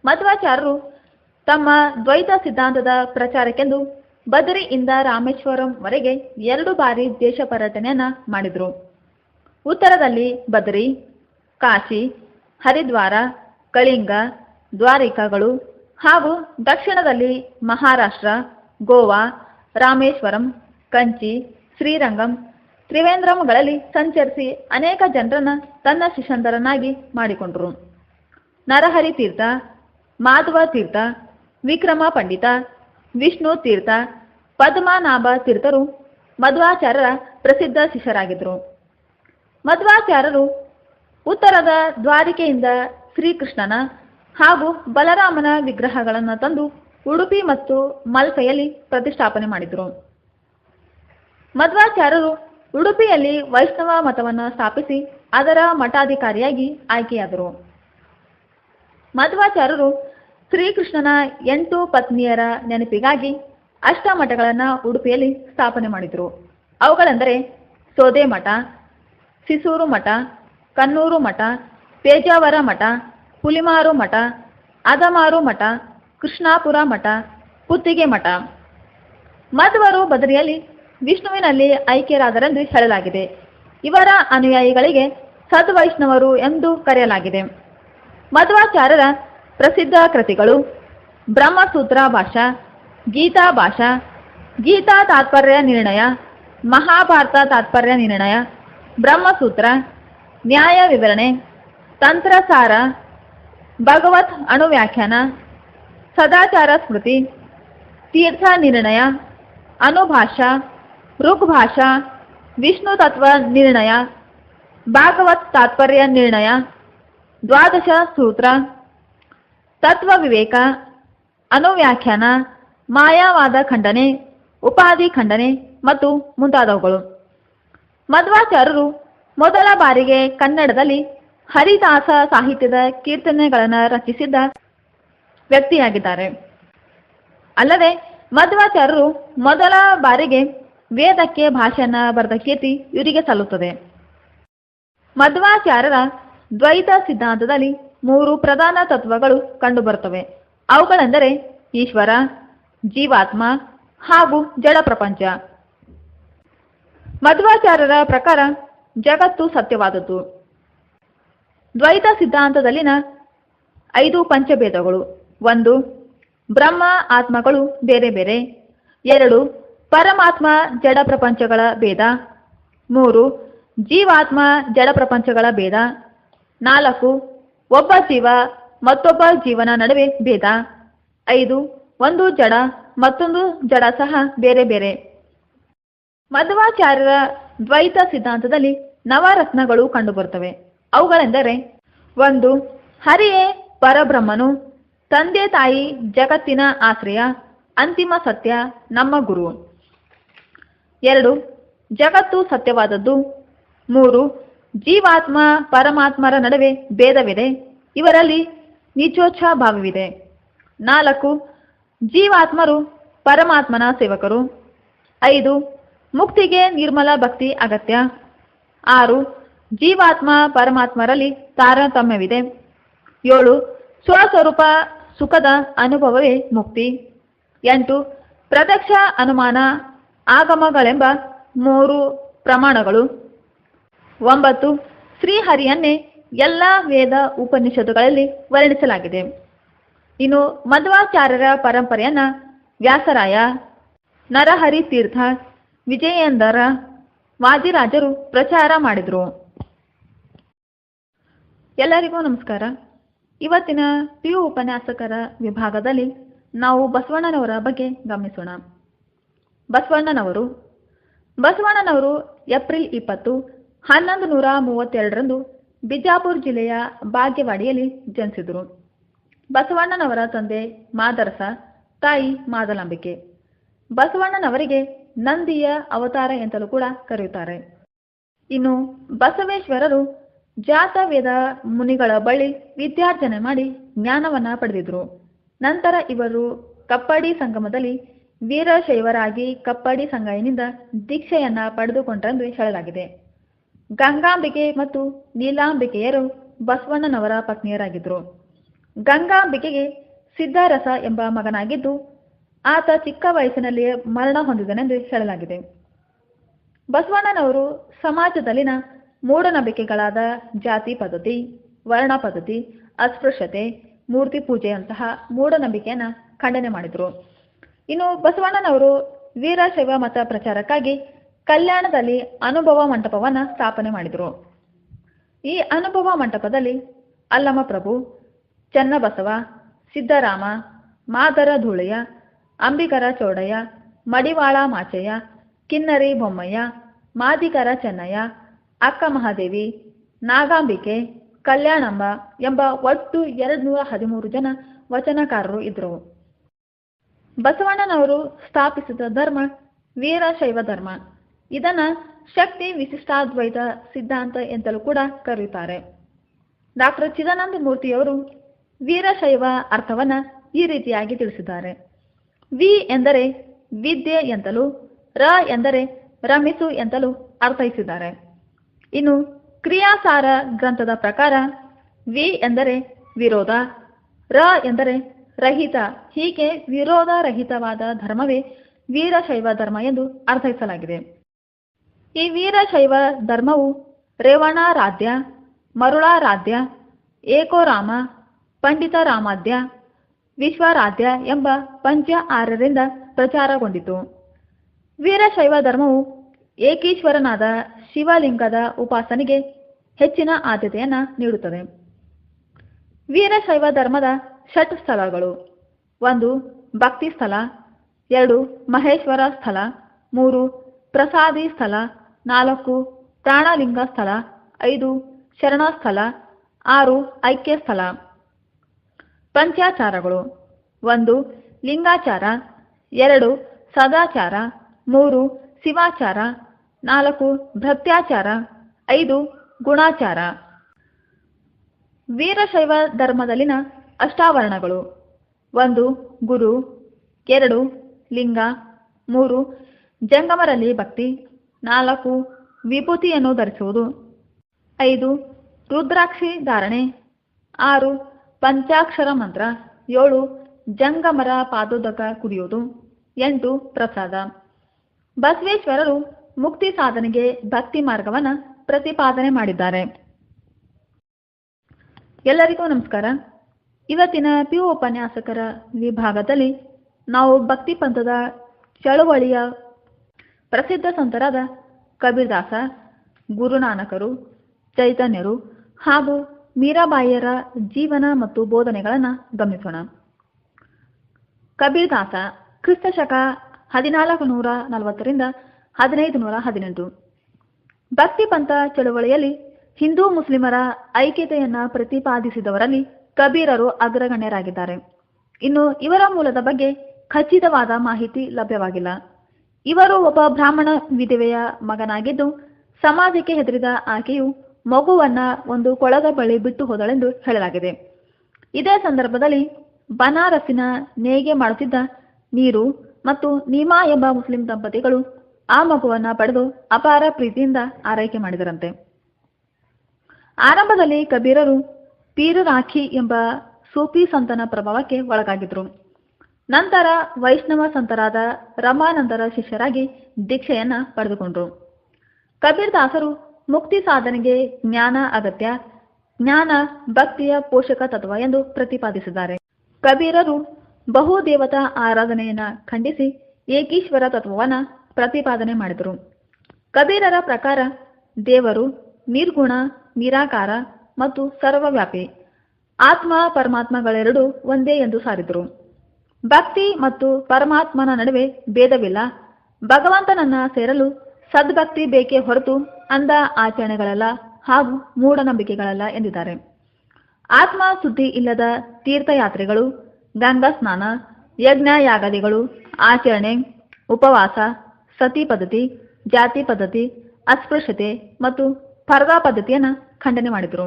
ಮಧ್ವಾಚಾರ್ಯರು ತಮ್ಮ ದ್ವೈತ ಸಿದ್ಧಾಂತದ ಪ್ರಚಾರಕ್ಕೆಂದು ಬದರಿಯಿಂದ ರಾಮೇಶ್ವರಂ ವರೆಗೆ 2 ಬಾರಿ ದೇಶ ಪರ್ಯಟನೆಯನ್ನ ಮಾಡಿದರು. ಉತ್ತರದಲ್ಲಿ ಬದರಿ, ಕಾಶಿ, ಹರಿದ್ವಾರ, ಕಳಿಂಗ, ದ್ವಾರಿಕಾಗಳು ಹಾಗೂ ದಕ್ಷಿಣದಲ್ಲಿ ಮಹಾರಾಷ್ಟ್ರ, ಗೋವಾ, ರಾಮೇಶ್ವರಂ, ಕಂಚಿ, ಶ್ರೀರಂಗಂ, ತ್ರಿವೇಂದ್ರಂಗಳಲ್ಲಿ ಸಂಚರಿಸಿ ಅನೇಕ ಜನರನ್ನ ತನ್ನ ಶಿಷ್ಯಂದರನ್ನಾಗಿ ಮಾಡಿಕೊಂಡರು. ನರಹರಿ ತೀರ್ಥ, ಮಾಧವ ತೀರ್ಥ, ವಿಕ್ರಮ ಪಂಡಿತ, ವಿಷ್ಣು ತೀರ್ಥ, ಪದ್ಮನಾಭ ತೀರ್ಥರು ಮಧ್ವಾಚಾರ್ಯರ ಪ್ರಸಿದ್ಧ ಶಿಷ್ಯರಾಗಿದ್ದರು. ಮಧ್ವಾಚಾರ್ಯರು ಉತ್ತರದ ದ್ವಾರಿಕೆಯಿಂದ ಶ್ರೀಕೃಷ್ಣನ ಹಾಗೂ ಬಲರಾಮನ ವಿಗ್ರಹಗಳನ್ನು ತಂದು ಉಡುಪಿ ಮತ್ತು ಮಲ್ಪೆಯಲ್ಲಿ ಪ್ರತಿಷ್ಠಾಪನೆ ಮಾಡಿದರು. ಮಧ್ವಾಚಾರ್ಯರು ಉಡುಪಿಯಲ್ಲಿ ವೈಷ್ಣವ ಮತವನ್ನು ಸ್ಥಾಪಿಸಿ ಅದರ ಮಠಾಧಿಕಾರಿಯಾಗಿ ಆಯ್ಕೆಯಾದರು. ಮಧ್ವಾಚಾರ್ಯರು ಶ್ರೀಕೃಷ್ಣನ 8 ಪತ್ನಿಯರ ನೆನಪಿಗಾಗಿ ಅಷ್ಟಮಠಗಳನ್ನು ಉಡುಪಿಯಲ್ಲಿ ಸ್ಥಾಪನೆ ಮಾಡಿದರು. ಅವುಗಳೆಂದರೆ ಸೋದೆ ಮಠ, ಸಿಸೂರು ಮಠ, ಕನ್ನೂರು ಮಠ, ಪೇಜಾವರ ಮಠ, ಪುಲಿಮಾರು ಮಠ, ಅದಮಾರು ಮಠ, ಕೃಷ್ಣಾಪುರ ಮಠ, ಪುತ್ತಿಗೆ ಮಠ. ಮಧ್ವರು ಬದರಿಯಲ್ಲಿ ವಿಷ್ಣುವಿನಲ್ಲಿ ಐಕ್ಯರಾದರೆಂದು ಹೇಳಲಾಗಿದೆ. ಇವರ ಅನುಯಾಯಿಗಳಿಗೆ ಸದ್ವೈಷ್ಣವರು ಎಂದು ಕರೆಯಲಾಗಿದೆ. ಮಧ್ವಾಚಾರ್ಯರ ಪ್ರಸಿದ್ಧ ಕೃತಿಗಳು ಬ್ರಹ್ಮಸೂತ್ರ ಭಾಷಾ, ಗೀತಾ ಭಾಷಾ, ಗೀತಾ ತಾತ್ಪರ್ಯ ನಿರ್ಣಯ, ಮಹಾಭಾರತ ತಾತ್ಪರ್ಯ ನಿರ್ಣಯ, ಬ್ರಹ್ಮಸೂತ್ರ, ನ್ಯಾಯ ವಿವರಣೆ, ತಂತ್ರಸಾರ, ಭಗವತ್ ಅಣುವ್ಯಾಖ್ಯಾನ, ಸದಾಚಾರ ಸ್ಮೃತಿ, ತೀರ್ಥ ನಿರ್ಣಯ, ಅನುಭಾಷಾ, ಋಗ್ಭಾಷಾ, ವಿಷ್ಣು ತತ್ವ ನಿರ್ಣಯ, ಭಾಗವತ್ ತಾತ್ಪರ್ಯ ನಿರ್ಣಯ, ದ್ವಾದಶ ಸೂತ್ರ, ತತ್ವ ವಿವೇಕ, ಅನುವ್ಯಾಖ್ಯಾನ, ಮಾಯಾವಾದ ಖಂಡನೆ, ಉಪಾಧಿ ಖಂಡನೆ ಮತ್ತು ಮುಂತಾದವುಗಳು. ಮಧ್ವಾಚಾರ್ಯರು ಮೊದಲ ಬಾರಿಗೆ ಕನ್ನಡದಲ್ಲಿ ಹರಿದಾಸ ಸಾಹಿತ್ಯದ ಕೀರ್ತನೆಗಳನ್ನು ರಚಿಸಿದ್ದ ವ್ಯಕ್ತಿಯಾಗಿದ್ದಾರೆ. ಅಲ್ಲದೆ ಮಧ್ವಾಚಾರ್ಯರು ಮೊದಲ ಬಾರಿಗೆ ವೇದಕ್ಕೆ ಭಾಷೆಯನ್ನ ಬರೆದ ಕೀರ್ತಿ ಇವರಿಗೆ ಸಲ್ಲುತ್ತದೆ. ಮಧ್ವಾಚಾರ್ಯರ ದ್ವೈತ ಸಿದ್ಧಾಂತದಲ್ಲಿ 3 ಪ್ರಧಾನ ತತ್ವಗಳು ಕಂಡುಬರುತ್ತವೆ. ಅವುಗಳೆಂದರೆ ಈಶ್ವರ, ಜೀವಾತ್ಮ ಹಾಗೂ ಜಡ ಪ್ರಪಂಚ. ಮಧ್ವಾಚಾರ್ಯರ ಪ್ರಕಾರ ಜಗತ್ತು ಸತ್ಯವಾದದ್ದು. ದ್ವೈತ ಸಿದ್ಧಾಂತದಲ್ಲಿನ 5 ಪಂಚಭೇದಗಳು: 1 ಬ್ರಹ್ಮ ಆತ್ಮಗಳು ಬೇರೆ ಬೇರೆ, 2 ಪರಮಾತ್ಮ ಜಡ ಪ್ರಪಂಚಗಳ ಭೇದ, 3 ಜೀವಾತ್ಮ ಜಡ ಪ್ರಪಂಚಗಳ ಭೇದ, 4 ಒಬ್ಬ ಜೀವ ಮತ್ತೊಬ್ಬ ಜೀವನ ನಡುವೆ ಭೇದ, 5 ಒಂದು ಜಡ ಮತ್ತೊಂದು ಜಡ ಸಹ ಬೇರೆ ಬೇರೆ ಮಧ್ವಾಚಾರ್ಯರ ದ್ವೈತ ಸಿದ್ಧಾಂತದಲ್ಲಿ ನವರತ್ನಗಳು ಕಂಡುಬರುತ್ತವೆ. ಅವುಗಳೆಂದರೆ: 1. ಹರಿಯೇ ಪರಬ್ರಹ್ಮನು, ತಂದೆ ತಾಯಿ ಜಗತ್ತಿನ ಆಶ್ರಯ, ಅಂತಿಮ ಸತ್ಯ ನಮ್ಮ ಗುರು. 2. ಜಗತ್ತು ಸತ್ಯವಾದದ್ದು. 3. ಜೀವಾತ್ಮ ಪರಮಾತ್ಮರ ನಡುವೆ ಭೇದವಿದೆ, ಇವರಲ್ಲಿ ನಿಜೋಚ್ಛ ಭಾವವಿದೆ. 4. ಜೀವಾತ್ಮರು ಪರಮಾತ್ಮನ ಸೇವಕರು. 5. ಮುಕ್ತಿಗೆ ನಿರ್ಮಲ ಭಕ್ತಿ ಅಗತ್ಯ. 6. ಜೀವಾತ್ಮ ಪರಮಾತ್ಮರಲ್ಲಿ ತಾರತಮ್ಯವಿದೆ. 7. ಸ್ವಸ್ವರೂಪ ಸುಖದ ಅನುಭವವೇ ಮುಕ್ತಿ. 8. ಪ್ರತ್ಯಕ್ಷ ಅನುಮಾನ ಆಗಮಗಳೆಂಬ 3 ಪ್ರಮಾಣಗಳು. 9. ಶ್ರೀಹರಿಯನ್ನೇ ಎಲ್ಲ ವೇದ ಉಪನಿಷತ್ತುಗಳಲ್ಲಿ ವರ್ಣಿಸಲಾಗಿದೆ. ಇನ್ನು ಮಧ್ವಾಚಾರ್ಯರ ಪರಂಪರೆಯನ್ನ ವ್ಯಾಸರಾಯ, ನರಹರಿ ತೀರ್ಥ, ವಿಜಯೇಂದ್ರ, ವಾದಿರಾಜರು ಪ್ರಚಾರ ಮಾಡಿದರು. ಎಲ್ಲರಿಗೂ ನಮಸ್ಕಾರ. ಇವತ್ತಿನ PU ಉಪನ್ಯಾಸಕರ ವಿಭಾಗದಲ್ಲಿ ನಾವು ಬಸವಣ್ಣನವರ ಬಗ್ಗೆ ಗಮನಿಸೋಣ. ಬಸವಣ್ಣನವರು ಏಪ್ರಿಲ್ 20, 1132 ಬಿಜಾಪುರ ಜಿಲ್ಲೆಯ ಭಾಗ್ಯವಾಡಿಯಲ್ಲಿ ಜನಿಸಿದರು. ಬಸವಣ್ಣನವರ ತಂದೆ ಮಾದರಸ, ತಾಯಿ ಮಾದಲಾಂಬಿಕೆ. ಬಸವಣ್ಣನವರಿಗೆ ನಂದಿಯ ಅವತಾರ ಎಂತಲೂ ಕೂಡ ಕರೆಯುತ್ತಾರೆ. ಇನ್ನು ಬಸವೇಶ್ವರರು ಜಾತವೇದ ಮುನಿಗಳ ಬಳಿ ವಿದ್ಯಾರ್ಜನೆ ಮಾಡಿ ಜ್ಞಾನವನ್ನ ಪಡೆದಿದ್ರು. ನಂತರ ಇವರು ಕಪ್ಪಡಿ ಸಂಗಮದಲ್ಲಿ ವೀರಶೈವರಾಗಿ ಕಪ್ಪಡಿ ಸಂಗಾಯನಿಂದ ದೀಕ್ಷೆಯನ್ನ ಪಡೆದುಕೊಂಡರೆಂದು ಹೇಳಲಾಗಿದೆ. ಗಂಗಾಂಬಿಕೆ ಮತ್ತು ನೀಲಾಂಬಿಕೆಯರು ಬಸವಣ್ಣನವರ ಪತ್ನಿಯರಾಗಿದ್ದರು. ಗಂಗಾಂಬಿಕೆಗೆ ಸಿದ್ಧರಸ ಎಂಬ ಮಗನಾಗಿದ್ದು ಆತ ಚಿಕ್ಕ ವಯಸ್ಸಿನಲ್ಲಿಯೇ ಮರಣ ಹೊಂದಿದನೆಂದು ಹೇಳಲಾಗಿದೆ. ಬಸವಣ್ಣನವರು ಸಮಾಜದಲ್ಲಿನ ಮೂಢನಂಬಿಕೆಗಳಾದ ಜಾತಿ ಪದ್ಧತಿ, ವರ್ಣ ಪದ್ಧತಿ, ಅಸ್ಪೃಶ್ಯತೆ, ಮೂರ್ತಿ ಪೂಜೆಯಂತಹ ಮೂಢನಂಬಿಕೆಯನ್ನು ಖಂಡನೆ ಮಾಡಿದರು. ಇನ್ನು ಬಸವಣ್ಣನವರು ವೀರಶೈವ ಮತ ಪ್ರಚಾರಕ್ಕಾಗಿ ಕಲ್ಯಾಣದಲ್ಲಿ ಅನುಭವ ಮಂಟಪವನ್ನು ಸ್ಥಾಪನೆ ಮಾಡಿದರು. ಈ ಅನುಭವ ಮಂಟಪದಲ್ಲಿ ಅಲ್ಲಮಪ್ರಭು, ಚನ್ನಬಸವ, ಸಿದ್ದರಾಮ, ಮಾದರ ಧೂಳೆಯ, ಅಂಬಿಗರ ಚೌಡಯ್ಯ, ಮಡಿವಾಳ ಮಾಚಯ್ಯ, ಕಿನ್ನರಿ ಬೊಮ್ಮಯ್ಯ, ಮಾದಿಗರ ಚೆನ್ನಯ್ಯ, ಅಕ್ಕ ಮಹಾದೇವಿ, ನಾಗಾಂಬಿಕೆ, ಕಲ್ಯಾಣಂಬ ಎಂಬ ಒಟ್ಟು 213 ಜನ ವಚನಕಾರರು ಇದ್ದರು. ಬಸವಣ್ಣನವರು ಸ್ಥಾಪಿಸಿದ ಧರ್ಮ ವೀರಶೈವ ಧರ್ಮ. ಇದನ್ನ ಶಕ್ತಿ ವಿಶಿಷ್ಟಾದ್ವೈತ ಸಿದ್ಧಾಂತ ಎಂತಲೂ ಕೂಡ ಕರೆಯುತ್ತಾರೆ. ಡಾಕ್ಟರ್ ಚಿದಾನಂದ ಮೂರ್ತಿಯವರು ವೀರಶೈವ ಅರ್ಥವನ್ನ ಈ ರೀತಿಯಾಗಿ ತಿಳಿಸಿದ್ದಾರೆ. ವಿ ಎಂದರೆ ವಿದ್ಯೆ ಎಂತಲೂ, ರ ಎಂದರೆ ರಮಿಸು ಎಂತಲೂ ಅರ್ಥೈಸಿದ್ದಾರೆ. ಇನ್ನು ಕ್ರಿಯಾಸಾರ ಗ್ರಂಥದ ಪ್ರಕಾರ ವಿ ಎಂದರೆ ವಿರೋಧ, ರ ಎಂದರೆ ರಹಿತ. ಹೀಗೆ ವಿರೋಧ ರಹಿತವಾದ ಧರ್ಮವೇ ವೀರಶೈವ ಧರ್ಮ ಎಂದು ಅರ್ಥೈಸಲಾಗಿದೆ. ಈ ವೀರಶೈವ ಧರ್ಮವು ರೇವಣಾರಾಧ್ಯ, ಮರುಳಾರಾಧ್ಯ, ಏಕೋರಾಮ, ಪಂಡಿತರಾಮಾಧ್ಯ, ವಿಶ್ವರಾಧ್ಯ ಎಂಬ ಪಂಚ ಆರ್ಯರಿಂದ ಪ್ರಚಾರಗೊಂಡಿತು. ವೀರಶೈವ ಧರ್ಮವು ಏಕೀಶ್ವರನಾದ ಶಿವಲಿಂಗದ ಉಪಾಸನೆಗೆ ಹೆಚ್ಚಿನ ಆದ್ಯತೆಯನ್ನ ನೀಡುತ್ತದೆ. ವೀರಶೈವ ಧರ್ಮದ ಷಟ್ ಸ್ಥಳಗಳು: 1. ಭಕ್ತಿ ಸ್ಥಳ, 2. ಮಹೇಶ್ವರ ಸ್ಥಳ, 3. ಪ್ರಸಾದಿ ಸ್ಥಳ, 4. ಪ್ರಾಣಲಿಂಗ ಸ್ಥಳ, 5. ಶರಣ ಸ್ಥಳ, 6. ಐಕ್ಯ ಸ್ಥಳ. ಪಂಚಾಚಾರಗಳು: 1. ಲಿಂಗಾಚಾರ, 2. ಸದಾಚಾರ, 3. ಶಿವಾಚಾರ, 4. ಭೃತ್ಯಾಚಾರ, 5. ಗುಣಾಚಾರ. ವೀರಶೈವ ಧರ್ಮದಲ್ಲಿನ ಅಷ್ಟಾವರಣಗಳು: 1. ಗುರು, 2. ಲಿಂಗ, 3. ಜಂಗಮರಲ್ಲಿ ಭಕ್ತಿ, 4. ವಿಭೂತಿಯನ್ನು ಧರಿಸುವುದು, 5. ರುದ್ರಾಕ್ಷಿ ಧಾರಣೆ, 6. ಪಂಚಾಕ್ಷರ ಮಂತ್ರ, 7. ಜಂಗಮರ ಪಾದೋದಕ ಕುಡಿಯುವುದು, 8. ಪ್ರಸಾದ. ಬಸವೇಶ್ವರರು ಮುಕ್ತಿ ಸಾಧನೆಗೆ ಭಕ್ತಿ ಮಾರ್ಗವನ್ನು ಪ್ರತಿಪಾದನೆ ಮಾಡಿದ್ದಾರೆ. ಎಲ್ಲರಿಗೂ ನಮಸ್ಕಾರ. ಇವತ್ತಿನ PU ಉಪನ್ಯಾಸಕರ ವಿಭಾಗದಲ್ಲಿ ನಾವು ಭಕ್ತಿ ಪಂಥದ ಚಳುವಳಿಯ ಪ್ರಸಿದ್ಧ ಸಂತರಾದ ಕಬೀರದಾಸ, ಗುರುನಾನಕರು, ಚೈತನ್ಯರು ಹಾಗೂ ಮೀರಾಬಾಯಿಯರ ಜೀವನ ಮತ್ತು ಬೋಧನೆಗಳನ್ನು ಗಮನಿಸೋಣ. ಕಬೀರದಾಸ ಕ್ರಿಸ್ತ ಶಕ 1440 1518. ಭಕ್ತಿ ಪಂಥ ಚಳುವಳಿಯಲ್ಲಿ ಹಿಂದೂ ಮುಸ್ಲಿಮರ ಐಕ್ಯತೆಯನ್ನ ಪ್ರತಿಪಾದಿಸಿದವರಲ್ಲಿ ಕಬೀರರು ಅಗ್ರಗಣ್ಯರಾಗಿದ್ದಾರೆ. ಇನ್ನು ಇವರ ಮೂಲದ ಬಗ್ಗೆ ಖಚಿತವಾದ ಮಾಹಿತಿ ಲಭ್ಯವಾಗಿಲ್ಲ. ಇವರು ಒಬ್ಬ ಬ್ರಾಹ್ಮಣ ವಿಧವೆಯ ಮಗನಾಗಿದ್ದು, ಸಮಾಜಕ್ಕೆ ಹೆದರಿದ ಆಕೆಯು ಮಗುವನ್ನ ಒಂದು ಕೊಳದ ಬಳಿ ಬಿಟ್ಟು ಹೋದಳೆಂದು ಹೇಳಲಾಗಿದೆ. ಇದೇ ಸಂದರ್ಭದಲ್ಲಿ ಬನಾರಸಿನ ನೇಯ್ಗೆ ಮಾಡುತ್ತಿದ್ದ ನೀರು ಮತ್ತು ನೀಮಾ ಎಂಬ ಮುಸ್ಲಿಂ ದಂಪತಿಗಳು ಆ ಮಗುವನ್ನ ಪಡೆದು ಅಪಾರ ಪ್ರೀತಿಯಿಂದ ಆರೈಕೆ ಮಾಡಿದರಂತೆ. ಆರಂಭದಲ್ಲಿ ಕಬೀರರು ಪೀರು ರಾಖಿ ಎಂಬ ಸೂಫಿ ಸಂತನ ಪ್ರಭಾವಕ್ಕೆ ಒಳಗಾಗಿದ್ರು. ನಂತರ ವೈಷ್ಣವ ಸಂತರಾದ ರಮಾನಂದರ ಶಿಷ್ಯರಾಗಿ ದೀಕ್ಷೆಯನ್ನ ಪಡೆದುಕೊಂಡ್ರು. ಕಬೀರ್ ದಾಸರು ಮುಕ್ತಿ ಸಾಧನೆಗೆ ಜ್ಞಾನ ಅಗತ್ಯ, ಜ್ಞಾನ ಭಕ್ತಿಯ ಪೋಷಕ ತತ್ವ ಎಂದು ಪ್ರತಿಪಾದಿಸಿದ್ದಾರೆ. ಕಬೀರರು ಬಹುದೇವತಾ ಆರಾಧನೆಯನ್ನ ಖಂಡಿಸಿ ಏಕೀಶ್ವರ ತತ್ವವನ್ನ ಪ್ರತಿಪಾದನೆ ಮಾಡಿದರು. ಕಬೀರರ ಪ್ರಕಾರ ದೇವರು ನಿರ್ಗುಣ, ನಿರಾಕಾರ ಮತ್ತು ಸರ್ವವ್ಯಾಪಿ, ಆತ್ಮ ಪರಮಾತ್ಮಗಳೆರಡೂ ಒಂದೇ ಎಂದು ಸಾರಿದರು. ಭಕ್ತಿ ಮತ್ತು ಪರಮಾತ್ಮನ ನಡುವೆ ಭೇದವಿಲ್ಲ. ಭಗವಂತನನ್ನ ಸೇರಲು ಸದ್ಭಕ್ತಿ ಬೇಕೇ ಹೊರತು ಅಂಧ ಆಚರಣೆಗಳಲ್ಲ ಹಾಗೂ ಮೂಢನಂಬಿಕೆಗಳಲ್ಲ ಎಂದಿದ್ದಾರೆ. ಆತ್ಮ ಶುದ್ಧಿ ಇಲ್ಲದ ತೀರ್ಥಯಾತ್ರೆಗಳು, ಗಂಗಾ ಸ್ನಾನ, ಯಜ್ಞ ಯಾಗಾದಿಗಳು, ಆಚರಣೆ, ಉಪವಾಸ, ಸತಿ ಪದ್ಧತಿ, ಜಾತಿ ಪದ್ಧತಿ, ಅಸ್ಪೃಶ್ಯತೆ ಮತ್ತು ಪರ್ದಾ ಪದ್ಧತಿಯನ್ನು ಖಂಡನೆ ಮಾಡಿದರು.